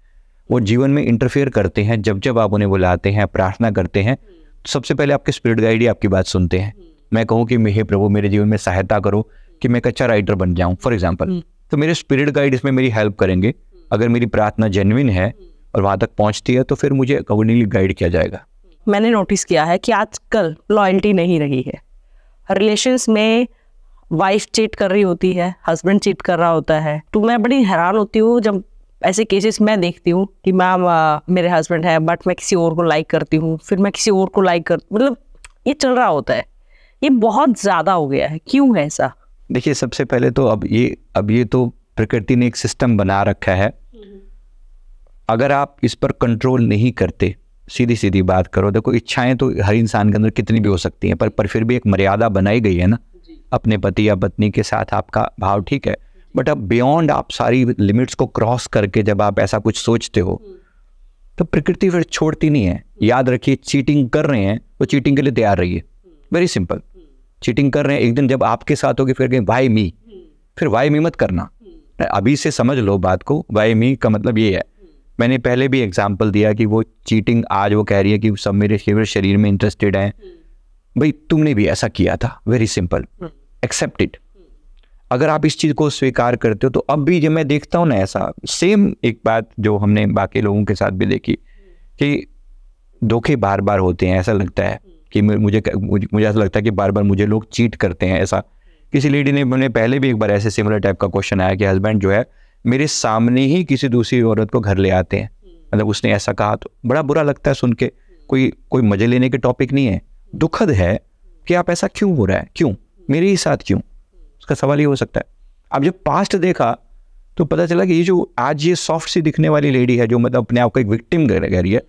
वो जीवन में इंटरफेयर करते हैं। जब आप उन्हें बुलाते हैं, प्रार्थना करते हैं, तो सबसे पहले आपके स्पिरिट गाइड ही आपकी बात सुनते हैं। मैं कहूँ कि हे प्रभु मेरे जीवन में सहायता करो कि मैं एक अच्छा राइटर बन जाऊँ फॉर एग्जाम्पल, तो मेरे स्पिरिट गाइड इसमें मेरी हेल्प करेंगे। अगर मेरी प्रार्थना जेन्युइन है और वहाँ तक पहुँचती है तो फिर मुझे अकॉर्डिंगली गाइड किया जाएगा। मैंने नोटिस किया है कि आजकल लॉयल्टी नहीं रही है। रिलेशंस में वाइफ चीट कर रही होती है, हस्बैंड चीट कर रहा होता है। तो मैं बड़ी हैरान होती हूँ जब ऐसे केसेस मैं देखती हूँ कि मैम मेरे हस्बैंड है बट मैं किसी और को लाइक करती हूँ, फिर मैं किसी और को लाइक मतलब ये चल रहा होता है। ये बहुत ज़्यादा हो गया है, क्यों है ऐसा? देखिए सबसे पहले तो अब ये तो प्रकृति ने एक सिस्टम बना रखा है। अगर आप इस पर कंट्रोल नहीं करते, सीधी बात करो, देखो इच्छाएं तो हर इंसान के अंदर कितनी भी हो सकती हैं, पर फिर भी एक मर्यादा बनाई गई है ना। अपने पति या पत्नी के साथ आपका भाव ठीक है, बट अब बियॉन्ड आप सारी लिमिट्स को क्रॉस करके जब आप ऐसा कुछ सोचते हो तो प्रकृति फिर छोड़ती नहीं है। याद रखिए, चीटिंग कर रहे हैं तो चीटिंग के लिए तैयार रहिए। वेरी सिंपल, चीटिंग कर रहे हैं, एक दिन जब आपके साथ होगी फिर कहें वाई मी, फिर वाई मी मत करना। अभी से समझ लो बात को, वाई मी का मतलब ये है। मैंने पहले भी एग्जांपल दिया कि वो चीटिंग आज वो कह रही है कि सब मेरे शरीर में इंटरेस्टेड हैं। भाई तुमने भी ऐसा किया था, वेरी सिंपल, एक्सेप्ट इट। अगर आप इस चीज़ को स्वीकार करते हो तो अब भी जब मैं देखता हूँ ना ऐसा सेम एक बात जो हमने बाकी लोगों के साथ भी देखी कि धोखे बार बार होते हैं। ऐसा लगता है कि मुझे ऐसा लगता है कि बार बार मुझे लोग चीट करते हैं। ऐसा किसी लेडी ने, मैंने पहले भी एक बार ऐसे सिमिलर टाइप का क्वेश्चन आया कि हस्बैंड जो है मेरे सामने ही किसी दूसरी औरत को घर ले आते हैं। मतलब उसने ऐसा कहा तो बड़ा बुरा लगता है सुन के। कोई मजे लेने के टॉपिक नहीं है, दुखद है कि आप ऐसा क्यों हो रहा है, क्यों मेरे ही साथ, क्यों, उसका सवाल ये हो सकता है। अब जब पास्ट देखा तो पता चला कि ये जो आज ये सॉफ्ट सी दिखने वाली लेडी है, जो मतलब अपने आप को एक विक्टिम कह रही है,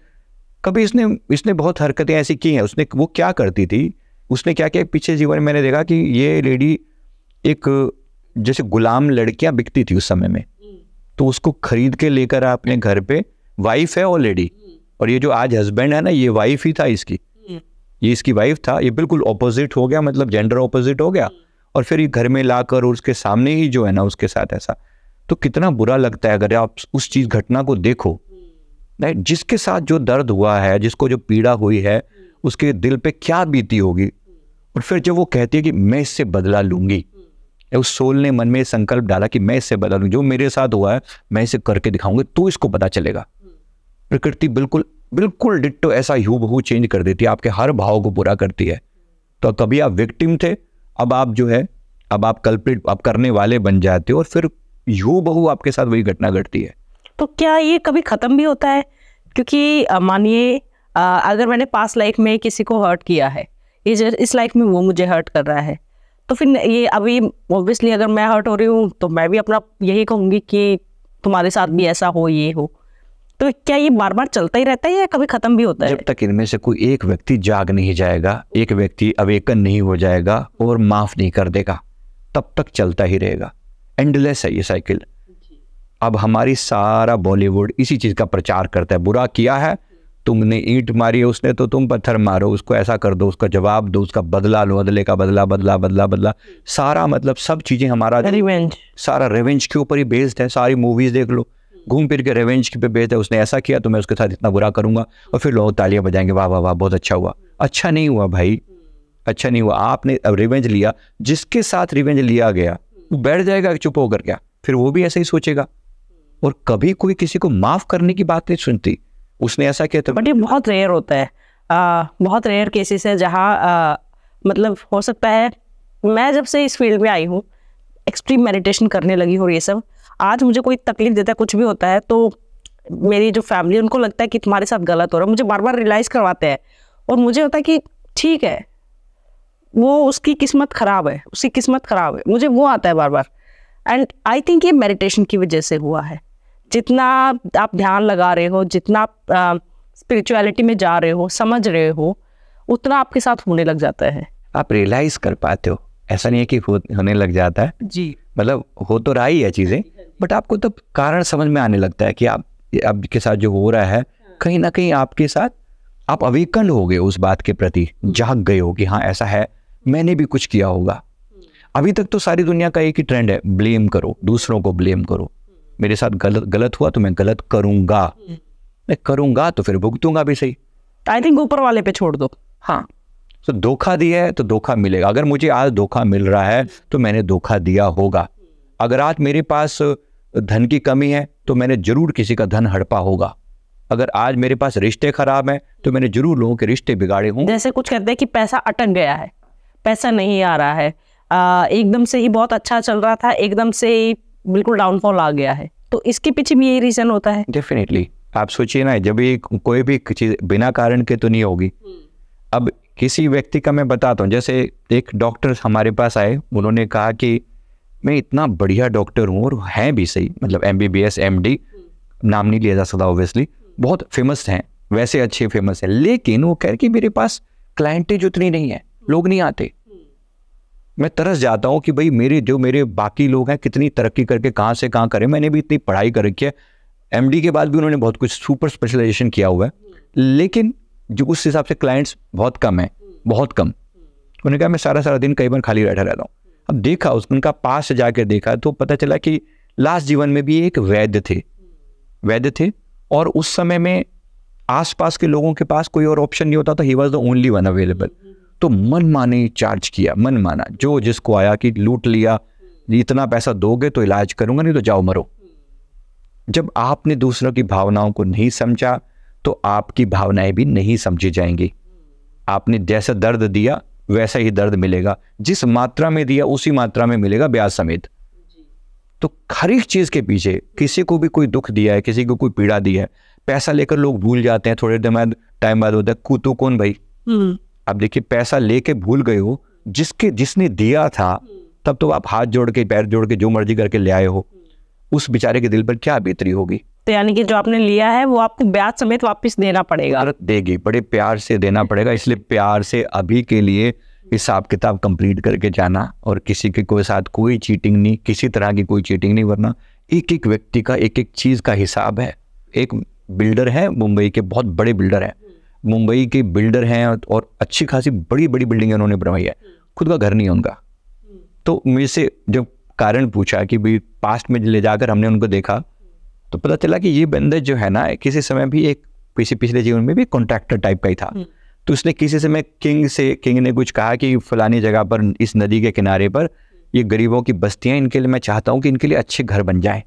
कभी इसने बहुत हरकतें ऐसी की हैं। उसने वो क्या करती थी, उसने क्या किया पीछे जीवन में, मैंने देखा कि ये लेडी एक जैसे गुलाम लड़कियां बिकती थी उस समय में, तो उसको खरीद के लेकर अपने घर पे, वाइफ है ऑलरेडी, और ये जो आज हस्बैंड है ना, ये वाइफ ही था इसकी, ये इसकी वाइफ था, ये बिल्कुल ऑपोजिट हो गया, मतलब जेंडर ऑपोजिट हो गया, और फिर ये घर में लाकर और उसके सामने ही जो है ना उसके साथ ऐसा। तो कितना बुरा लगता है अगर आप उस चीज घटना को देखो, नहीं, जिसके साथ जो दर्द हुआ है, जिसको जो पीड़ा हुई है, उसके दिल पे क्या बीती होगी। और फिर जब वो कहती है कि मैं इससे बदला लूंगी, उस सोल ने मन में संकल्प डाला कि मैं इससे बदला लूंगी, जो मेरे साथ हुआ है मैं इसे करके दिखाऊंगी, तो इसको पता चलेगा। प्रकृति बिल्कुल डिट्टो ऐसा हूबहू चेंज कर देती है, आपके हर भाव को पूरा करती है। तो कभी आप विक्टिम थे, अब आप जो है, अब आप कल्प्रिट, आप करने वाले बन जाते हो, और फिर हूबहू आपके साथ वही घटना घटती है। तो क्या ये कभी खत्म भी होता है? क्योंकि मानिए अगर मैंने पास्ट लाइफ में किसी को हर्ट किया है, इस लाइफ में वो मुझे हर्ट कर रहा है, तो फिर ये अभी ऑब्वियसली अगर मैं हर्ट हो रही हूँ तो मैं भी अपना यही कहूँगी कि तुम्हारे साथ भी ऐसा हो, ये हो। तो क्या ये बार बार चलता ही रहता है या कभी खत्म भी होता है? जब तक इनमें से कोई एक व्यक्ति जाग नहीं जाएगा, एक व्यक्ति अवेकन नहीं हो जाएगा और माफ नहीं कर देगा, तब तक चलता ही रहेगा। एंडलेस है ये साइकिल। अब हमारी सारा बॉलीवुड इसी चीज का प्रचार करता है, बुरा किया है, तुमने ईंट मारी है उसने तो तुम पत्थर मारो, उसको ऐसा कर दो, उसका जवाब दो, उसका बदला लो, बदले का बदला, बदला बदला बदला, सारा मतलब सब चीजें हमारा रिवेंज, सारा रिवेंज के ऊपर ही बेस्ड है। सारी मूवीज देख लो, घूम फिर के रिवेंज पे बेस्ड है। उसने ऐसा किया तो मैं उसके साथ इतना बुरा करूंगा, और फिर लोग तालियां बजाएंगे, वाह वाह वाह बहुत अच्छा हुआ। अच्छा नहीं हुआ भाई, अच्छा नहीं हुआ। आपने रिवेंज लिया, जिसके साथ रिवेंज लिया गया वो बैठ जाएगा चुप होकर, क्या फिर वो भी ऐसे ही सोचेगा, और कभी कोई किसी को माफ करने की बात नहीं सुनती। उसने ऐसा किया तो, बट ये बहुत रेयर होता है, बहुत रेयर केसेस है जहाँ मतलब हो सकता है। मैं जब से इस फील्ड में आई हूँ, एक्सट्रीम मेडिटेशन करने लगी हूँ, ये सब, आज मुझे कोई तकलीफ देता है, कुछ भी होता है, तो मेरी जो फैमिली, उनको लगता है कि तुम्हारे साथ गलत हो रहा है, मुझे बार बार रियलाइज़ करवाते हैं, और मुझे होता है कि ठीक है, वो उसकी किस्मत ख़राब है, उसकी किस्मत ख़राब है, मुझे वो आता है बार बार। एंड आई थिंक ये मेडिटेशन की वजह से हुआ है। जितना आप ध्यान लगा रहे हो, जितना आप स्पिरिचुअलिटी में जा रहे हो, समझ रहे हो, उतना आपके साथ होने लग जाता है। आप रियलाइज कर पाते हो, ऐसा नहीं है कि होने लग जाता है जी, मतलब हो तो रहा ही है चीज़ें, बट आपको तब कारण समझ में आने लगता है कि आपके साथ जो हो रहा है, कहीं ना कहीं आपके साथ आप अवेकन हो गए उस बात के प्रति, जाग गए हो कि हाँ ऐसा है, मैंने भी कुछ किया होगा। अभी तक तो सारी दुनिया का एक ही ट्रेंड है, ब्लेम करो, दूसरों को ब्लेम करो। मेरे साथ गलत हुआ तो मैं गलत करूंगा, मैं करूंगा तो फिर भुगतूंगा भी सही। आई थिंक ऊपर वाले पे छोड़ दो। हाँ, तो धोखा दिया है तो धोखा मिलेगा। अगर मुझे आज धोखा मिल रहा है तो मैंने धोखा दिया होगा। अगर आज मेरे पास धन की कमी है तो मैंने जरूर किसी का धन हड़पा होगा। अगर आज मेरे पास रिश्ते खराब हैं तो मैंने जरूर लोगों के रिश्ते बिगाड़े होंगे। जैसे कुछ कहते हैं कि पैसा अटक गया है, पैसा नहीं आ रहा है, एकदम से ही बहुत अच्छा चल रहा था, एकदम से ही बिल्कुल डाउनफॉल आ गया है, तो इसके पीछे भी यही रीजन होता है। डेफिनेटली आप सोचिए ना, जब ये कोई भी चीज बिना कारण के तो नहीं होगी। अब किसी व्यक्ति का मैं बताता हूँ, जैसे एक डॉक्टर हमारे पास आए, उन्होंने कहा कि मैं इतना बढ़िया डॉक्टर हूँ, और हैं भी सही, मतलब MBBS MD, नाम नहीं लिया जा सकता ऑब्वियसली, बहुत फेमस हैं, वैसे अच्छे फेमस हैं, लेकिन वो कह रहे कि मेरे पास क्लाइंटेज उतनी नहीं है, लोग नहीं आते। मैं तरस जाता हूँ कि भाई मेरे बाकी लोग हैं कितनी तरक्की करके कहाँ से कहाँ करें, मैंने भी इतनी पढ़ाई कर रखी है, MD के बाद भी उन्होंने बहुत कुछ सुपर स्पेशलाइजेशन किया हुआ है, लेकिन जो उस हिसाब से क्लाइंट्स बहुत कम है, बहुत कम। उन्होंने कहा मैं सारा दिन कई बार खाली बैठा रहता हूँ। अब देखा उनका पास जाकर देखा तो पता चला कि लास्ट जीवन में भी एक वैद्य थे, और उस समय में आसपास के लोगों के पास कोई और ऑप्शन नहीं होता था, he was the only one available. तो मन माने चार्ज किया, मन माना, जो जिसको आया कि लूट लिया, इतना पैसा दोगे तो इलाज करूंगा, नहीं तो जाओ मरो। जब आपने दूसरों की भावनाओं को नहीं समझा तो आपकी भावनाएं भी नहीं समझी जाएंगी। आपने जैसा दर्द दिया वैसा ही दर्द मिलेगा, जिस मात्रा में दिया उसी मात्रा में मिलेगा, ब्याज समेत। तो हर एक चीज के पीछे, किसी को भी कोई दुख दिया है, किसी को कोई पीड़ा दी है, पैसा लेकर लोग भूल जाते हैं, थोड़े टाइम बाद होता है तू कौन भाई। अब देखिए पैसा लेके भूल गए हो, जिसने दिया था तब तो आप हाथ जोड़ के पैर जोड़ के जो मर्जी करके ले आए हो, उस बेचारे के दिल पर क्या बीतरी होगी। तो यानी कि जो आपने लिया है वो आपको ब्याज समेत वापस देना पड़ेगा। देगी, बड़े प्यार से देना पड़ेगा। इसलिए प्यार से अभी के लिए हिसाब किताब कंप्लीट करके जाना, और किसी के कोई साथ कोई चीटिंग नहीं, किसी तरह की कोई चीटिंग नहीं, वरना एक एक व्यक्ति का एक एक चीज का हिसाब है। एक बिल्डर है मुंबई के, बहुत बड़े बिल्डर हैं, मुंबई के बिल्डर हैं और अच्छी खासी बड़ी बड़ी बिल्डिंग उन्होंने बनवाई है, खुद का घर नहीं है उनका। तो मेरे से जब कारण पूछा कि भाई पास्ट में ले जाकर हमने उनको देखा, तो पता चला कि ये बंदर जो है ना किसी समय भी एक पिछले जीवन में भी कॉन्ट्रैक्टर टाइप का ही था। तो उसने किसी समय किंग ने कुछ कहा कि फलानी जगह पर इस नदी के किनारे पर ये गरीबों की बस्तियां, इनके लिए मैं चाहता हूँ कि इनके लिए अच्छे घर बन जाए।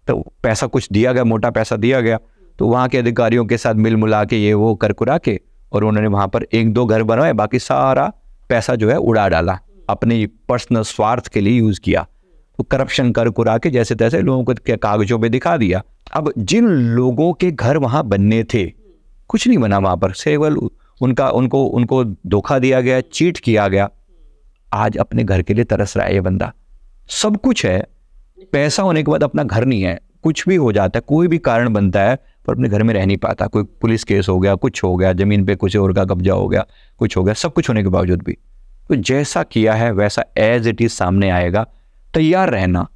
तो पैसा कुछ दिया गया, मोटा पैसा दिया गया, तो वहाँ के अधिकारियों के साथ मिल मुला के ये वो कर कुरा के, और उन्होंने वहाँ पर 1-2 घर बनवाए, बाकी सारा पैसा जो है उड़ा डाला, अपने पर्सनल स्वार्थ के लिए यूज किया। तो करप्शन कर कुरा के जैसे तैसे लोगों को कागजों पे दिखा दिया। अब जिन लोगों के घर वहाँ बनने थे, कुछ नहीं बना वहाँ पर, केवल उनको धोखा दिया गया, चीट किया गया। आज अपने घर के लिए तरस रहा है ये बंदा। सब कुछ है, पैसा होने के बाद अपना घर नहीं है। कुछ भी हो जाता है, कोई भी कारण बनता है, पर अपने घर में रह नहीं पाता। कोई पुलिस केस हो गया, कुछ हो गया, जमीन पे कुछ और का कब्जा हो गया, कुछ हो गया, सब कुछ होने के बावजूद भी तो जैसा किया है वैसा एज इट इज सामने आएगा। तैयार रहना,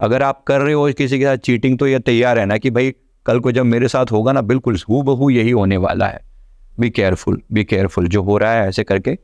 अगर आप कर रहे हो किसी के साथ चीटिंग, तो ये तैयार रहना कि भाई कल को जब मेरे साथ होगा ना, बिल्कुल हूबहू यही होने वाला है। बी केयरफुल जो हो रहा है ऐसे करके।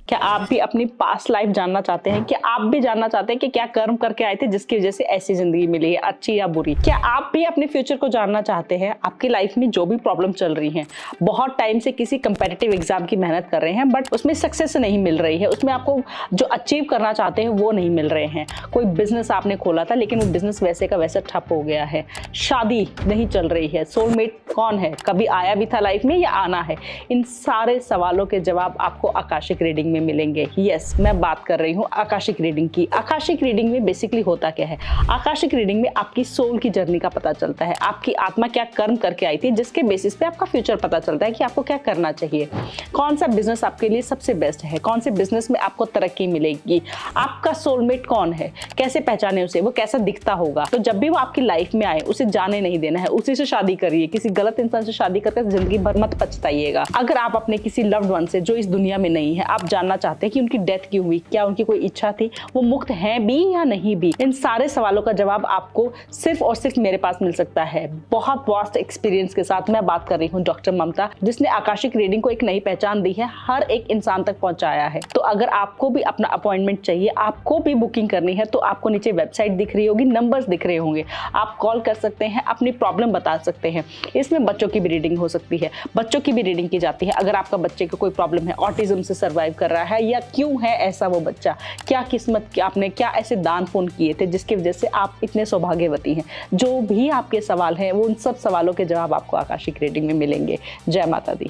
क्या आप भी अपनी पास्ट लाइफ जानना चाहते हैं? क्या आप भी जानना चाहते हैं कि क्या कर्म करके आए थे जिसकी वजह से ऐसी जिंदगी मिली है, अच्छी या बुरी? क्या आप भी अपने फ्यूचर को जानना चाहते हैं? आपकी लाइफ में जो भी प्रॉब्लम चल रही है, बहुत टाइम से किसी कंपेटिटिव एग्जाम की मेहनत कर रहे हैं बट उसमें सक्सेस नहीं मिल रही है, उसमें आपको जो अचीव करना चाहते हैं वो नहीं मिल रहे हैं। कोई बिजनेस आपने खोला था लेकिन वो बिजनेस वैसे का वैसा ठप हो गया है, शादी नहीं चल रही है, सोलमेट कौन है, कभी आया भी था लाइफ में या आना है? इन सारे सवालों के जवाब आपको आकाशिक रीडिंग में मिलेंगे। यस, मैं बात कर रही हूँ आकाशिक रीडिंग की। आकाशिक रीडिंग में बेसिकली होता क्या है? आकाशिक रीडिंग में आपकी सोल की जर्नी का पता चलता है, आपकी आत्मा क्या कर्म करके आई थी, जिसके बेसिस पे आपका फ्यूचर पता चलता है कि आपको क्या करना चाहिए, कौन सा बिजनेस आपके लिए सबसे बेस्ट है, कौन से बिजनेस में आपको तरक्की मिलेगी, आपका सोलमेट कौन है, कैसे पहचाने उसे, वो कैसा दिखता होगा। तो जब भी वो आपकी लाइफ में आए उसे जाने नहीं देना है, उसी से शादी करिए। किसी गलत इंसान से शादी करके जिंदगी भर मत पछताइएगा। अगर आप अपने किसी लव्ड वन से जो इस दुनिया में नहीं है, आप जानना चाहते हैं कि उनकी डेथ क्यों हुई, क्या उनकी कोई इच्छा थी, वो मुक्त हैं भी या नहीं भी, इन सारे सवालों का जवाब आपको सिर्फ और सिर्फ मेरे पास मिल सकता है। बहुत वास्ट एक्सपीरियंस के साथ मैं बात कर रही हूँ डॉक्टर ममता, जिसने आकाशिक रीडिंग को एक नई पहचान दी है, हर एक इंसान तक पहुंचाया है। तो अगर आपको भी अपना अपॉइंटमेंट चाहिए, आपको भी बुकिंग करनी है, तो आपको नीचे वेबसाइट दिख रही होगी, नंबर्स दिख रहे होंगे, आप कॉल कर सकते हैं, अपनी प्रॉब्लम बता सकते हैं। इसमें बच्चों की भी रीडिंग हो सकती है, बच्चों की भी रीडिंग की जाती है। अगर आपका बच्चे को कोई प्रॉब्लम है, ऑटिज्म से सर्वाइव कर रहा है या क्यों है ऐसा वो बच्चा, क्या किस्मत, क्या आपने क्या ऐसे दान पुण्य किए थे जिसकी वजह से आप इतने सौभाग्यवती हैं, जो भी आपके सवाल हैं वो उन सब सवालों के जवाब आपको आकाशिक रीडिंग में मिलेंगे। जय माता दी।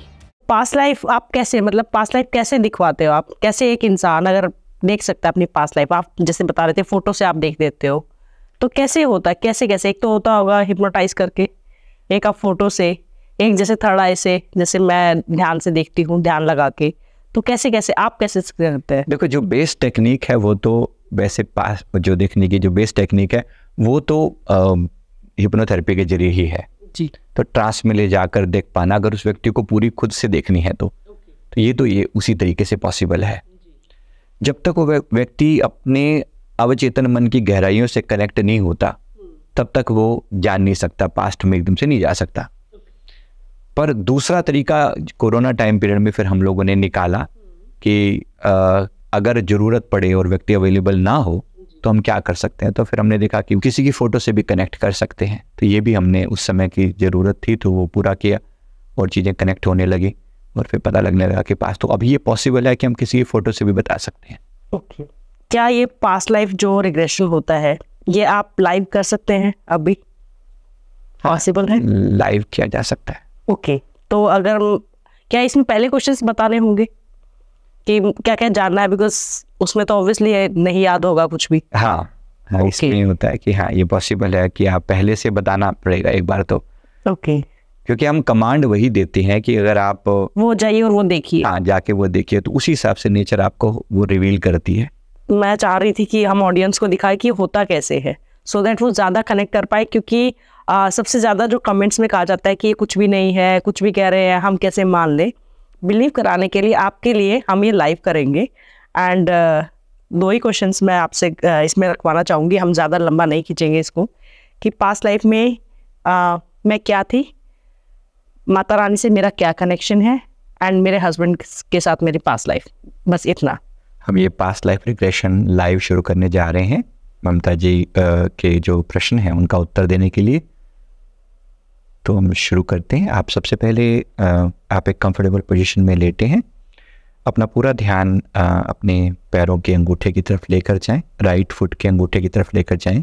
पास्ट लाइफ आप कैसे, मतलब पास्ट लाइफ कैसे दिखवाते हो आप? कैसे एक इंसान अगर देख सकता है अपनी पास्ट लाइफ? आप जैसे बता रहे थे फोटो से आप देख देते हो, तो कैसे होता है, कैसे कैसे? एक तो होता होगा हिप्नोटाइज करके, एक आप फोटो से, एक जैसे थर्ड आई से, जैसे मैं ध्यान से देखती हूँ, ध्यान लगा के। तो कैसे कैसे आप कैसे करते हैं? देखो, जो बेस टेक्निक है वो तो वैसे पास जो देखने की जो बेस टेक्निक है वो तो हिप्नोथेरेपी के जरिए ही है जी। तो ट्रांस में ले जाकर देख पाना, अगर उस व्यक्ति को पूरी खुद से देखनी है तो ये उसी तरीके से पॉसिबल है। जब तक वो व्यक्ति अपने अवचेतन मन की गहराइयों से कनेक्ट नहीं होता तब तक वो जान नहीं सकता, पास्ट में एकदम से नहीं जा सकता। पर दूसरा तरीका कोरोना टाइम पीरियड में फिर हम लोगों ने निकाला कि अगर ज़रूरत पड़े और व्यक्ति अवेलेबल ना हो तो हम क्या कर सकते हैं। तो फिर हमने देखा कि किसी की फ़ोटो से भी कनेक्ट कर सकते हैं। तो ये भी हमने उस समय की ज़रूरत थी तो वो पूरा किया और चीज़ें कनेक्ट होने लगी और फिर पता लगने लगा कि पास तो अभी ये पॉसिबल है कि हम किसी की फ़ोटो से भी बता सकते हैं। ओके। क्या ये पास्ट लाइफ जो रिग्रेशन होता है ये आप लाइव कर सकते हैं? अभी पॉसिबल है? लाइव किया जा सकता है। ओके। तो अगर क्या इसमें पहले क्वेश्चंस बताने होंगे कि क्या क्या जानना है? बिकॉज उसमें तो ऑब्वियसली नहीं याद होगा कुछ भी। हाँ, इसमें होता है कि हाँ ये पॉसिबल है कि आप पहले से बताना पड़ेगा एक बार तो ओके। क्योंकि हम कमांड वही देते हैं कि अगर आप वो जाइए और वो देखिए। हाँ, जाके वो देखिए, तो उसी हिसाब से नेचर आपको वो रिवील करती है। मैं चाह रही थी कि हम ऑडियंस को दिखाए कि होता कैसे है, सो दैट वो ज़्यादा कनेक्ट कर पाए, क्योंकि सबसे ज़्यादा जो कमेंट्स में कहा जाता है कि ये कुछ भी नहीं है, कुछ भी कह रहे हैं, हम कैसे मान लें। बिलीव कराने के लिए आपके लिए हम ये लाइव करेंगे। एंड दो ही क्वेश्चंस मैं आपसे इसमें रखवाना चाहूँगी, हम ज़्यादा लंबा नहीं खींचेंगे इसको, कि पास्ट लाइफ में मैं क्या थी, माता रानी से मेरा क्या कनेक्शन है, एंड मेरे हस्बैंड के साथ मेरी पास्ट लाइफ, बस इतना। हम ये पास्ट लाइफ रिग्रेशन लाइव शुरू करने जा रहे हैं ममता जी के जो प्रश्न हैं उनका उत्तर देने के लिए। तो हम शुरू करते हैं। आप सबसे पहले आप एक कंफर्टेबल पोजीशन में लेटे हैं। अपना पूरा ध्यान अपने पैरों के अंगूठे की तरफ लेकर जाएं, राइट फुट के अंगूठे की तरफ लेकर जाएं।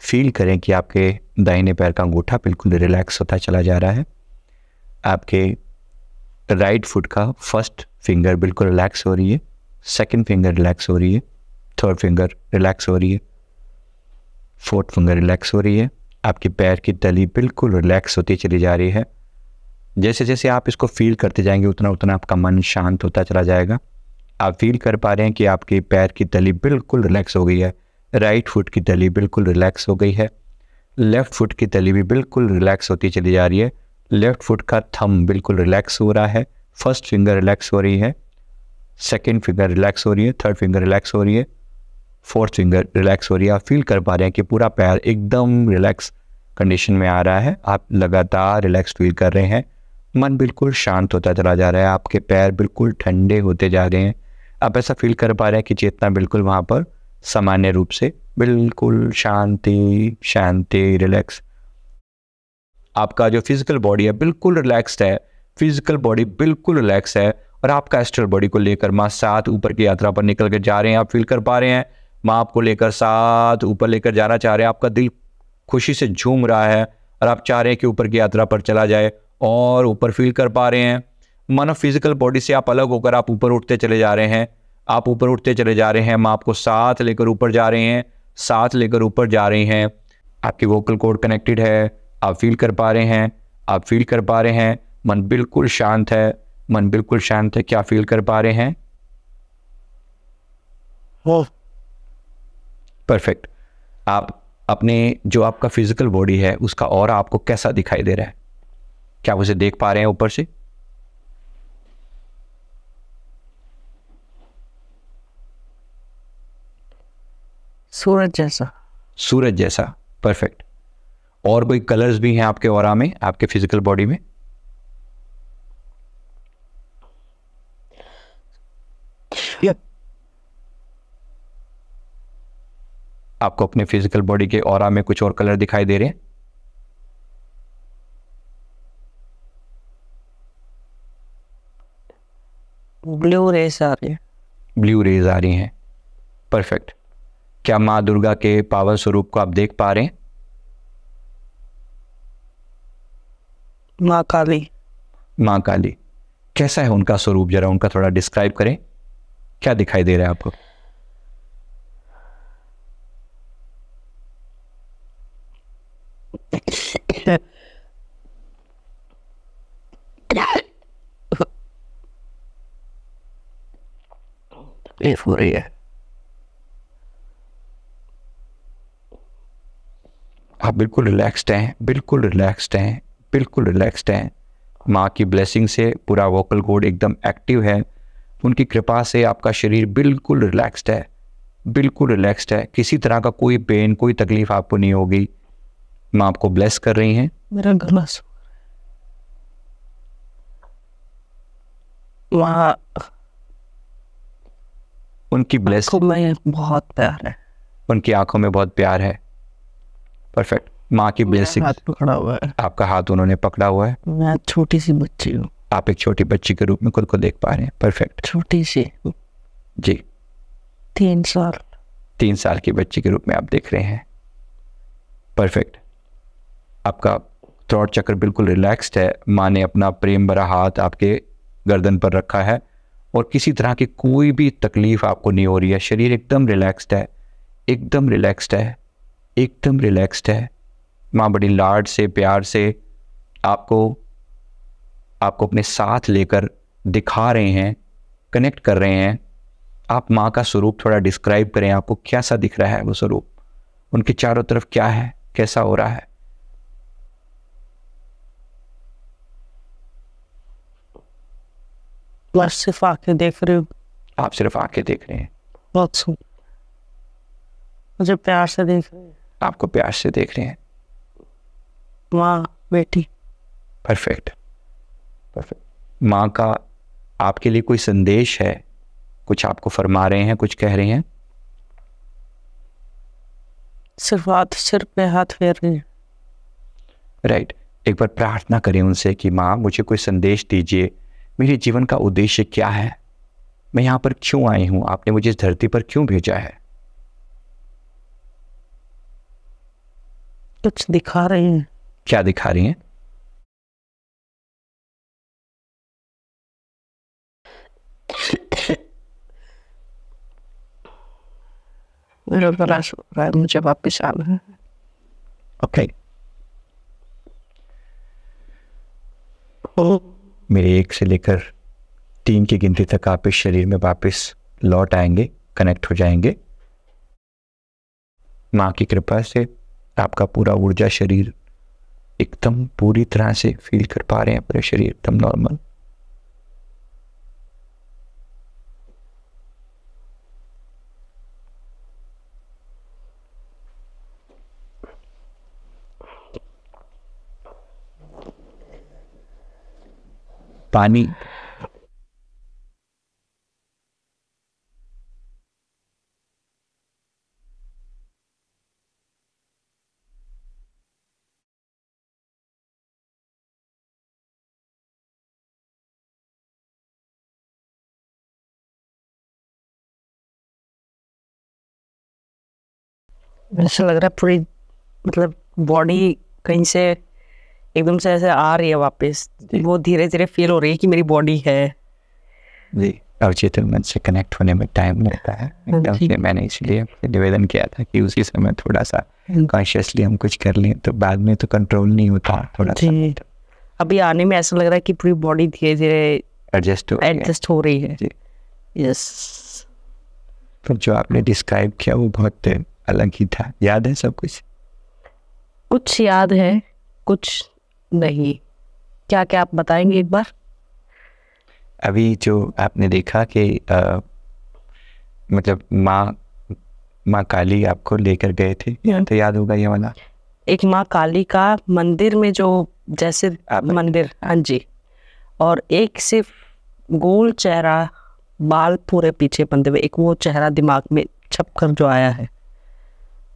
फील करें कि आपके दाहिने पैर का अंगूठा बिल्कुल रिलैक्स होता चला जा रहा है। आपके राइट फुट का फर्स्ट फिंगर बिल्कुल रिलैक्स हो रही है, सेकंड फिंगर रिलैक्स हो रही है, थर्ड फिंगर रिलैक्स हो रही है, फोर्थ फिंगर रिलैक्स हो रही है। आपके पैर की तली बिल्कुल रिलैक्स होती चली जा रही है। जैसे जैसे आप इसको फील करते जाएंगे उतना उतना आपका मन शांत होता चला जाएगा। आप फील कर पा रहे हैं कि आपके पैर की तली बिल्कुल रिलैक्स हो गई है। राइट फुट की तली बिल्कुल रिलैक्स हो गई है। लेफ्ट फुट की तली भी बिल्कुल रिलैक्स होती चली जा रही है। लेफ्ट फुट का थंब बिल्कुल रिलैक्स हो रहा है। फर्स्ट फिंगर रिलैक्स हो रही है, सेकेंड फिंगर रिलैक्स हो रही है, थर्ड फिंगर रिलैक्स हो रही है, फोर्थ फिंगर रिलैक्स हो रही है। आप फील कर पा रहे हैं कि पूरा पैर एकदम रिलैक्स कंडीशन में आ रहा है। आप लगातार रिलैक्स फील कर रहे हैं। मन बिल्कुल शांत होता चला जा रहा है। आपके पैर बिल्कुल ठंडे होते जा रहे हैं। आप ऐसा फील कर पा रहे हैं कि चेतना बिल्कुल वहाँ पर सामान्य रूप से बिल्कुल शांति शांति रिलैक्स। आपका जो फिजिकल बॉडी है बिल्कुल रिलैक्स्ड है। फिजिकल बॉडी बिल्कुल रिलैक्स है और आपका एस्ट्रल बॉडी को लेकर माँ साथ ऊपर की यात्रा पर निकल कर जा रहे हैं। आप फील कर पा रहे हैं माँ आपको लेकर साथ ऊपर लेकर जाना चाह रहे हैं। आपका दिल खुशी से झूम रहा है और आप चाह रहे हैं कि ऊपर की यात्रा पर चला जाए और ऊपर फील कर पा रहे हैं मानो फिजिकल बॉडी से आप अलग होकर आप ऊपर उठते चले जा रहे हैं। आप ऊपर उठते चले जा रहे हैं। माँ आपको साथ लेकर ऊपर जा रहे हैं, साथ लेकर ऊपर जा रही हैं। आपकी वोकल कॉर्ड कनेक्टेड है। आप फील कर पा रहे हैं, आप फील कर पा रहे हैं। मन बिल्कुल शांत है, मन बिल्कुल शांत है। क्या फील कर पा रहे हैं? परफेक्ट। आप अपने जो आपका फिजिकल बॉडी है उसका ऑरा आपको कैसा दिखाई दे रहा है? क्या आप उसे देख पा रहे हैं ऊपर से? सूरज जैसा। सूरज जैसा, परफेक्ट। और कोई कलर्स भी हैं आपके ऑरा में, आपके फिजिकल बॉडी में? आपको अपने फिजिकल बॉडी के ऑरा में कुछ और कलर दिखाई दे रहे हैं? ब्लू रेस आ रही है। ब्लू रेज आ रही हैं, परफेक्ट। क्या माँ दुर्गा के पावन स्वरूप को आप देख पा रहे हैं? माँ काली। माँ काली, कैसा है उनका स्वरूप? जरा उनका थोड़ा डिस्क्राइब करें। क्या दिखाई दे रहा है आपको? तकलीफ हो रही है। आप बिल्कुल रिलैक्स्ड हैं, बिल्कुल रिलैक्स्ड हैं, बिल्कुल रिलैक्स्ड हैं। माँ की ब्लेसिंग से पूरा वोकल कॉर्ड एकदम एक्टिव है। उनकी कृपा से आपका शरीर बिल्कुल रिलैक्स्ड है, बिल्कुल रिलैक्स्ड है। किसी तरह का कोई पेन, कोई तकलीफ आपको नहीं होगी। माँ आपको ब्लेस कर रही हैं। मेरा गला वहाँ उनकी ब्लेस में बहुत प्यार है। उनकी आंखों में बहुत प्यार है, परफेक्ट। माँ की ब्लेसिंग। हाथ पकड़ा हुआ है। आपका हाथ उन्होंने पकड़ा हुआ है। मैं छोटी सी बच्ची हूँ। आप एक छोटी बच्ची के रूप में खुद को देख पा रहे हैं, परफेक्ट। छोटी सी जी, 3 साल। 3 साल की बच्ची के रूप में आप देख रहे हैं, परफेक्ट। आपका थ्रोट चक्र बिल्कुल रिलैक्स्ड है। माँ ने अपना प्रेम भरा हाथ आपके गर्दन पर रखा है और किसी तरह की कोई भी तकलीफ आपको नहीं हो रही है। शरीर एकदम रिलैक्स्ड है, एकदम रिलैक्स्ड है, एकदम रिलैक्स्ड है। माँ बड़ी लाड से, प्यार से आपको अपने साथ लेकर दिखा रहे हैं, कनेक्ट कर रहे हैं। आप माँ का स्वरूप थोड़ा डिस्क्राइब करें, आपको कैसा दिख रहा है वो स्वरूप, उनके चारों तरफ क्या है, कैसा हो रहा है। बस सिर्फ आंखें देख रही हूँ। आप सिर्फ आंखें देख रहे हैं, बहुत सुन, मुझे प्यार से देख रहे हैं। आपको प्यार से देख रहे हैं। माँ बेटी। Perfect perfect. माँ का आपके लिए कोई संदेश है, कुछ आपको फरमा रहे हैं, कुछ कह रहे हैं? सिर्फ हाथ सिर पे हाथ फेर रही है। राइट। एक बार प्रार्थना करें उनसे कि माँ मुझे कोई संदेश दीजिए, मेरे जीवन का उद्देश्य क्या है, मैं यहाँ पर क्यों आई हूँ, आपने मुझे इस धरती पर क्यों भेजा है। कुछ दिखा रही हैं। क्या दिखा रही हैं? मेरा गला सूख रहा है, मुझे वापस आना है। ओके। मेरे 1 से लेकर 3 की गिनती तक आप इस शरीर में वापस लौट आएंगे, कनेक्ट हो जाएंगे। माँ की कृपा से आपका पूरा ऊर्जा शरीर एकदम पूरी तरह से फील कर पा रहे हैं, पूरे शरीर एकदम नॉर्मल। पानी ऐसा लग रहा है पूरी, मतलब बॉडी कहीं से एकदम से ऐसे आ रही है वापस। वो धीरे धीरे फील हो रही है कि मेरी बॉडी है। जी, अवचेतन मन से कनेक्ट होने में टाइम लगता है एकदम से। मैंने इसलिए निवेदन किया था कि उसी समय थोड़ा सा कॉन्शियसली हम कुछ कर लें, तो बाद में तो कंट्रोल नहीं होता थोड़ा सा। अभी आने में ऐसा लग रहा है कि पूरी बॉडी धीरे धीरे एडजस्ट हो रही है। यस। तो जो आपने डिस्क्राइब किया वो बहुत अलग ही था। याद है सब कुछ? कुछ याद है, कुछ नहीं। क्या क्या आप बताएंगे एक बार? अभी जो आपने देखा कि मतलब माँ काली आपको लेकर गए थे, तो याद होगा ये वाला? एक माँ काली का मंदिर में जो जैसे मंदिर, हाँ जी, और एक सिर्फ गोल चेहरा, बाल पूरे पीछे बंधे हुए, एक वो चेहरा दिमाग में छप कर जो आया है।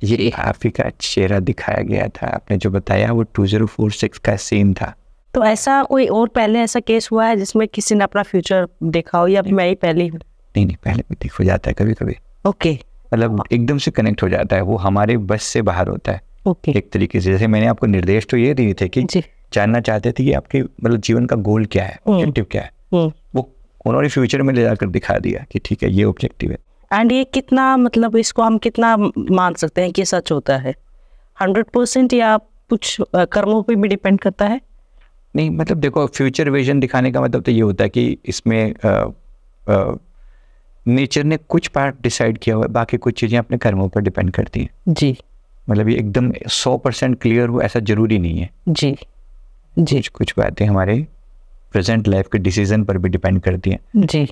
ये आप ही का चेहरा दिखाया गया था। आपने जो बताया वो 2046 का सीन था। तो ऐसा कोई और पहले ऐसा केस हुआ है जिसमें किसी ने अपना फ्यूचर देखा हो, या मैं ही पहली हूँ? नहीं, पहले भी दिख हो जाता है कभी कभी। ओके। मतलब एकदम से कनेक्ट हो जाता है, वो हमारे बस से बाहर होता है। ओके। एक तरीके से जैसे मैंने आपको निर्देश तो ये दिए थे कि जानना चाहते थे कि आपके मतलब जीवन का गोल क्या है, ऑब्जेक्टिव क्या है। वो उन्होंने फ्यूचर में ले जाकर दिखा दिया कि ठीक है ये ऑब्जेक्टिव है। एंड ये कितना, मतलब इसको हम कितना मान सकते हैं कि सच होता है? 100% या कुछ कर्मों पे भी डिपेंड करता है? नहीं, मतलब देखो, फ्यूचर विजन दिखाने का मतलब तो ये होता है कि इसमें नेचर ने कुछ पार्ट डिसाइड किया हुआ है, बाकी कुछ चीज़ें अपने कर्मों पर डिपेंड करती हैं। जी। मतलब ये एकदम 100% क्लियर हो ऐसा जरूरी नहीं है। जी जी। कुछ बातें हमारे प्रेजेंट लाइफ के डिसीजन पर भी डिपेंड करती हैं। जी।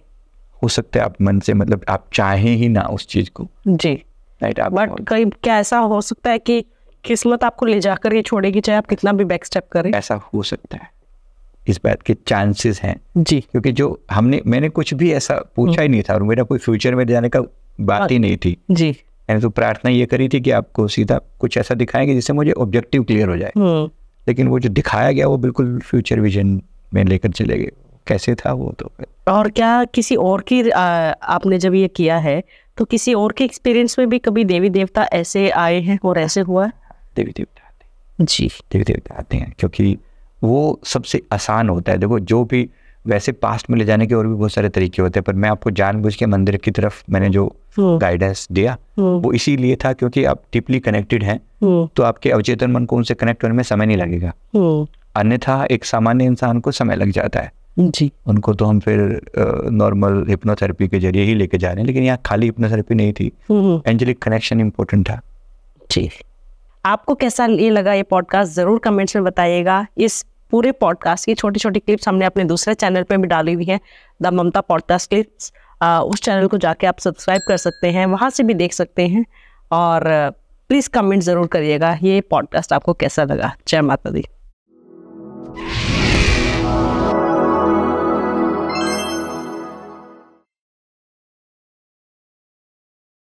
हो सकता है आप मन से, मतलब आप चाहें ही ना उस चीज़ को। जी। राइट। बट कई क्या ऐसा हो सकता है कि किस्मत आपको ले जाकर ये छोड़ेगी, चाहे आप कितना भी बैक स्टेप करें? ऐसा हो सकता है, इस बात के चांसेस हैं। जी। क्योंकि जो मैंने कुछ भी ऐसा पूछा ही नहीं था और मेरा कोई फ्यूचर में जाने का बात ही नहीं थी। जी। मैंने तो प्रार्थना ये करी थी कि आपको सीधा कुछ ऐसा दिखाएंगे जिससे मुझे ऑब्जेक्टिव क्लियर हो जाए। लेकिन वो जो दिखाया गया वो बिल्कुल फ्यूचर विजन में लेकर चले गए। कैसे था वो तो। और क्या किसी और की आपने जब ये किया है तो किसी और के एक्सपीरियंस में भी कभी देवी देवता ऐसे आए हैं और ऐसे हुआ है? देवी देवता आते हैं जी। देवी देवता आते हैं क्योंकि वो सबसे आसान होता है। देखो, जो भी वैसे पास्ट में ले जाने के और भी बहुत सारे तरीके होते हैं, पर मैं आपको जानबूझ के मंदिर की तरफ मैंने जो गाइडेंस दिया वो इसीलिए था क्योंकि आप डीपली कनेक्टेड हैं, तो आपके अवचेतन मन को उनसे कनेक्ट होने में समय नहीं लगेगा। अन्यथा एक सामान्य इंसान को समय लग जाता है जी। उनको तो हम फिर नॉर्मल हिप्नोथेरेपी के जरिए ही लेके जा रहे हैं, लेकिन यहाँ खाली हिप्नोथेरेपी नहीं थी, एंजेलिक कनेक्शन इम्पोर्टेंट था। जी, आपको कैसा ये लगा ये पॉडकास्ट ज़रूर कमेंट्स में बताइएगा। इस पूरे पॉडकास्ट की छोटी छोटी क्लिप्स हमने अपने दूसरे चैनल पे भी डाली हुई है, द ममता पॉडकास्ट क्लिप्स। उस चैनल को जाके आप सब्सक्राइब कर सकते हैं, वहाँ से भी देख सकते हैं। और प्लीज़ कमेंट ज़रूर करिएगा ये पॉडकास्ट आपको कैसा लगा। जय माता दी।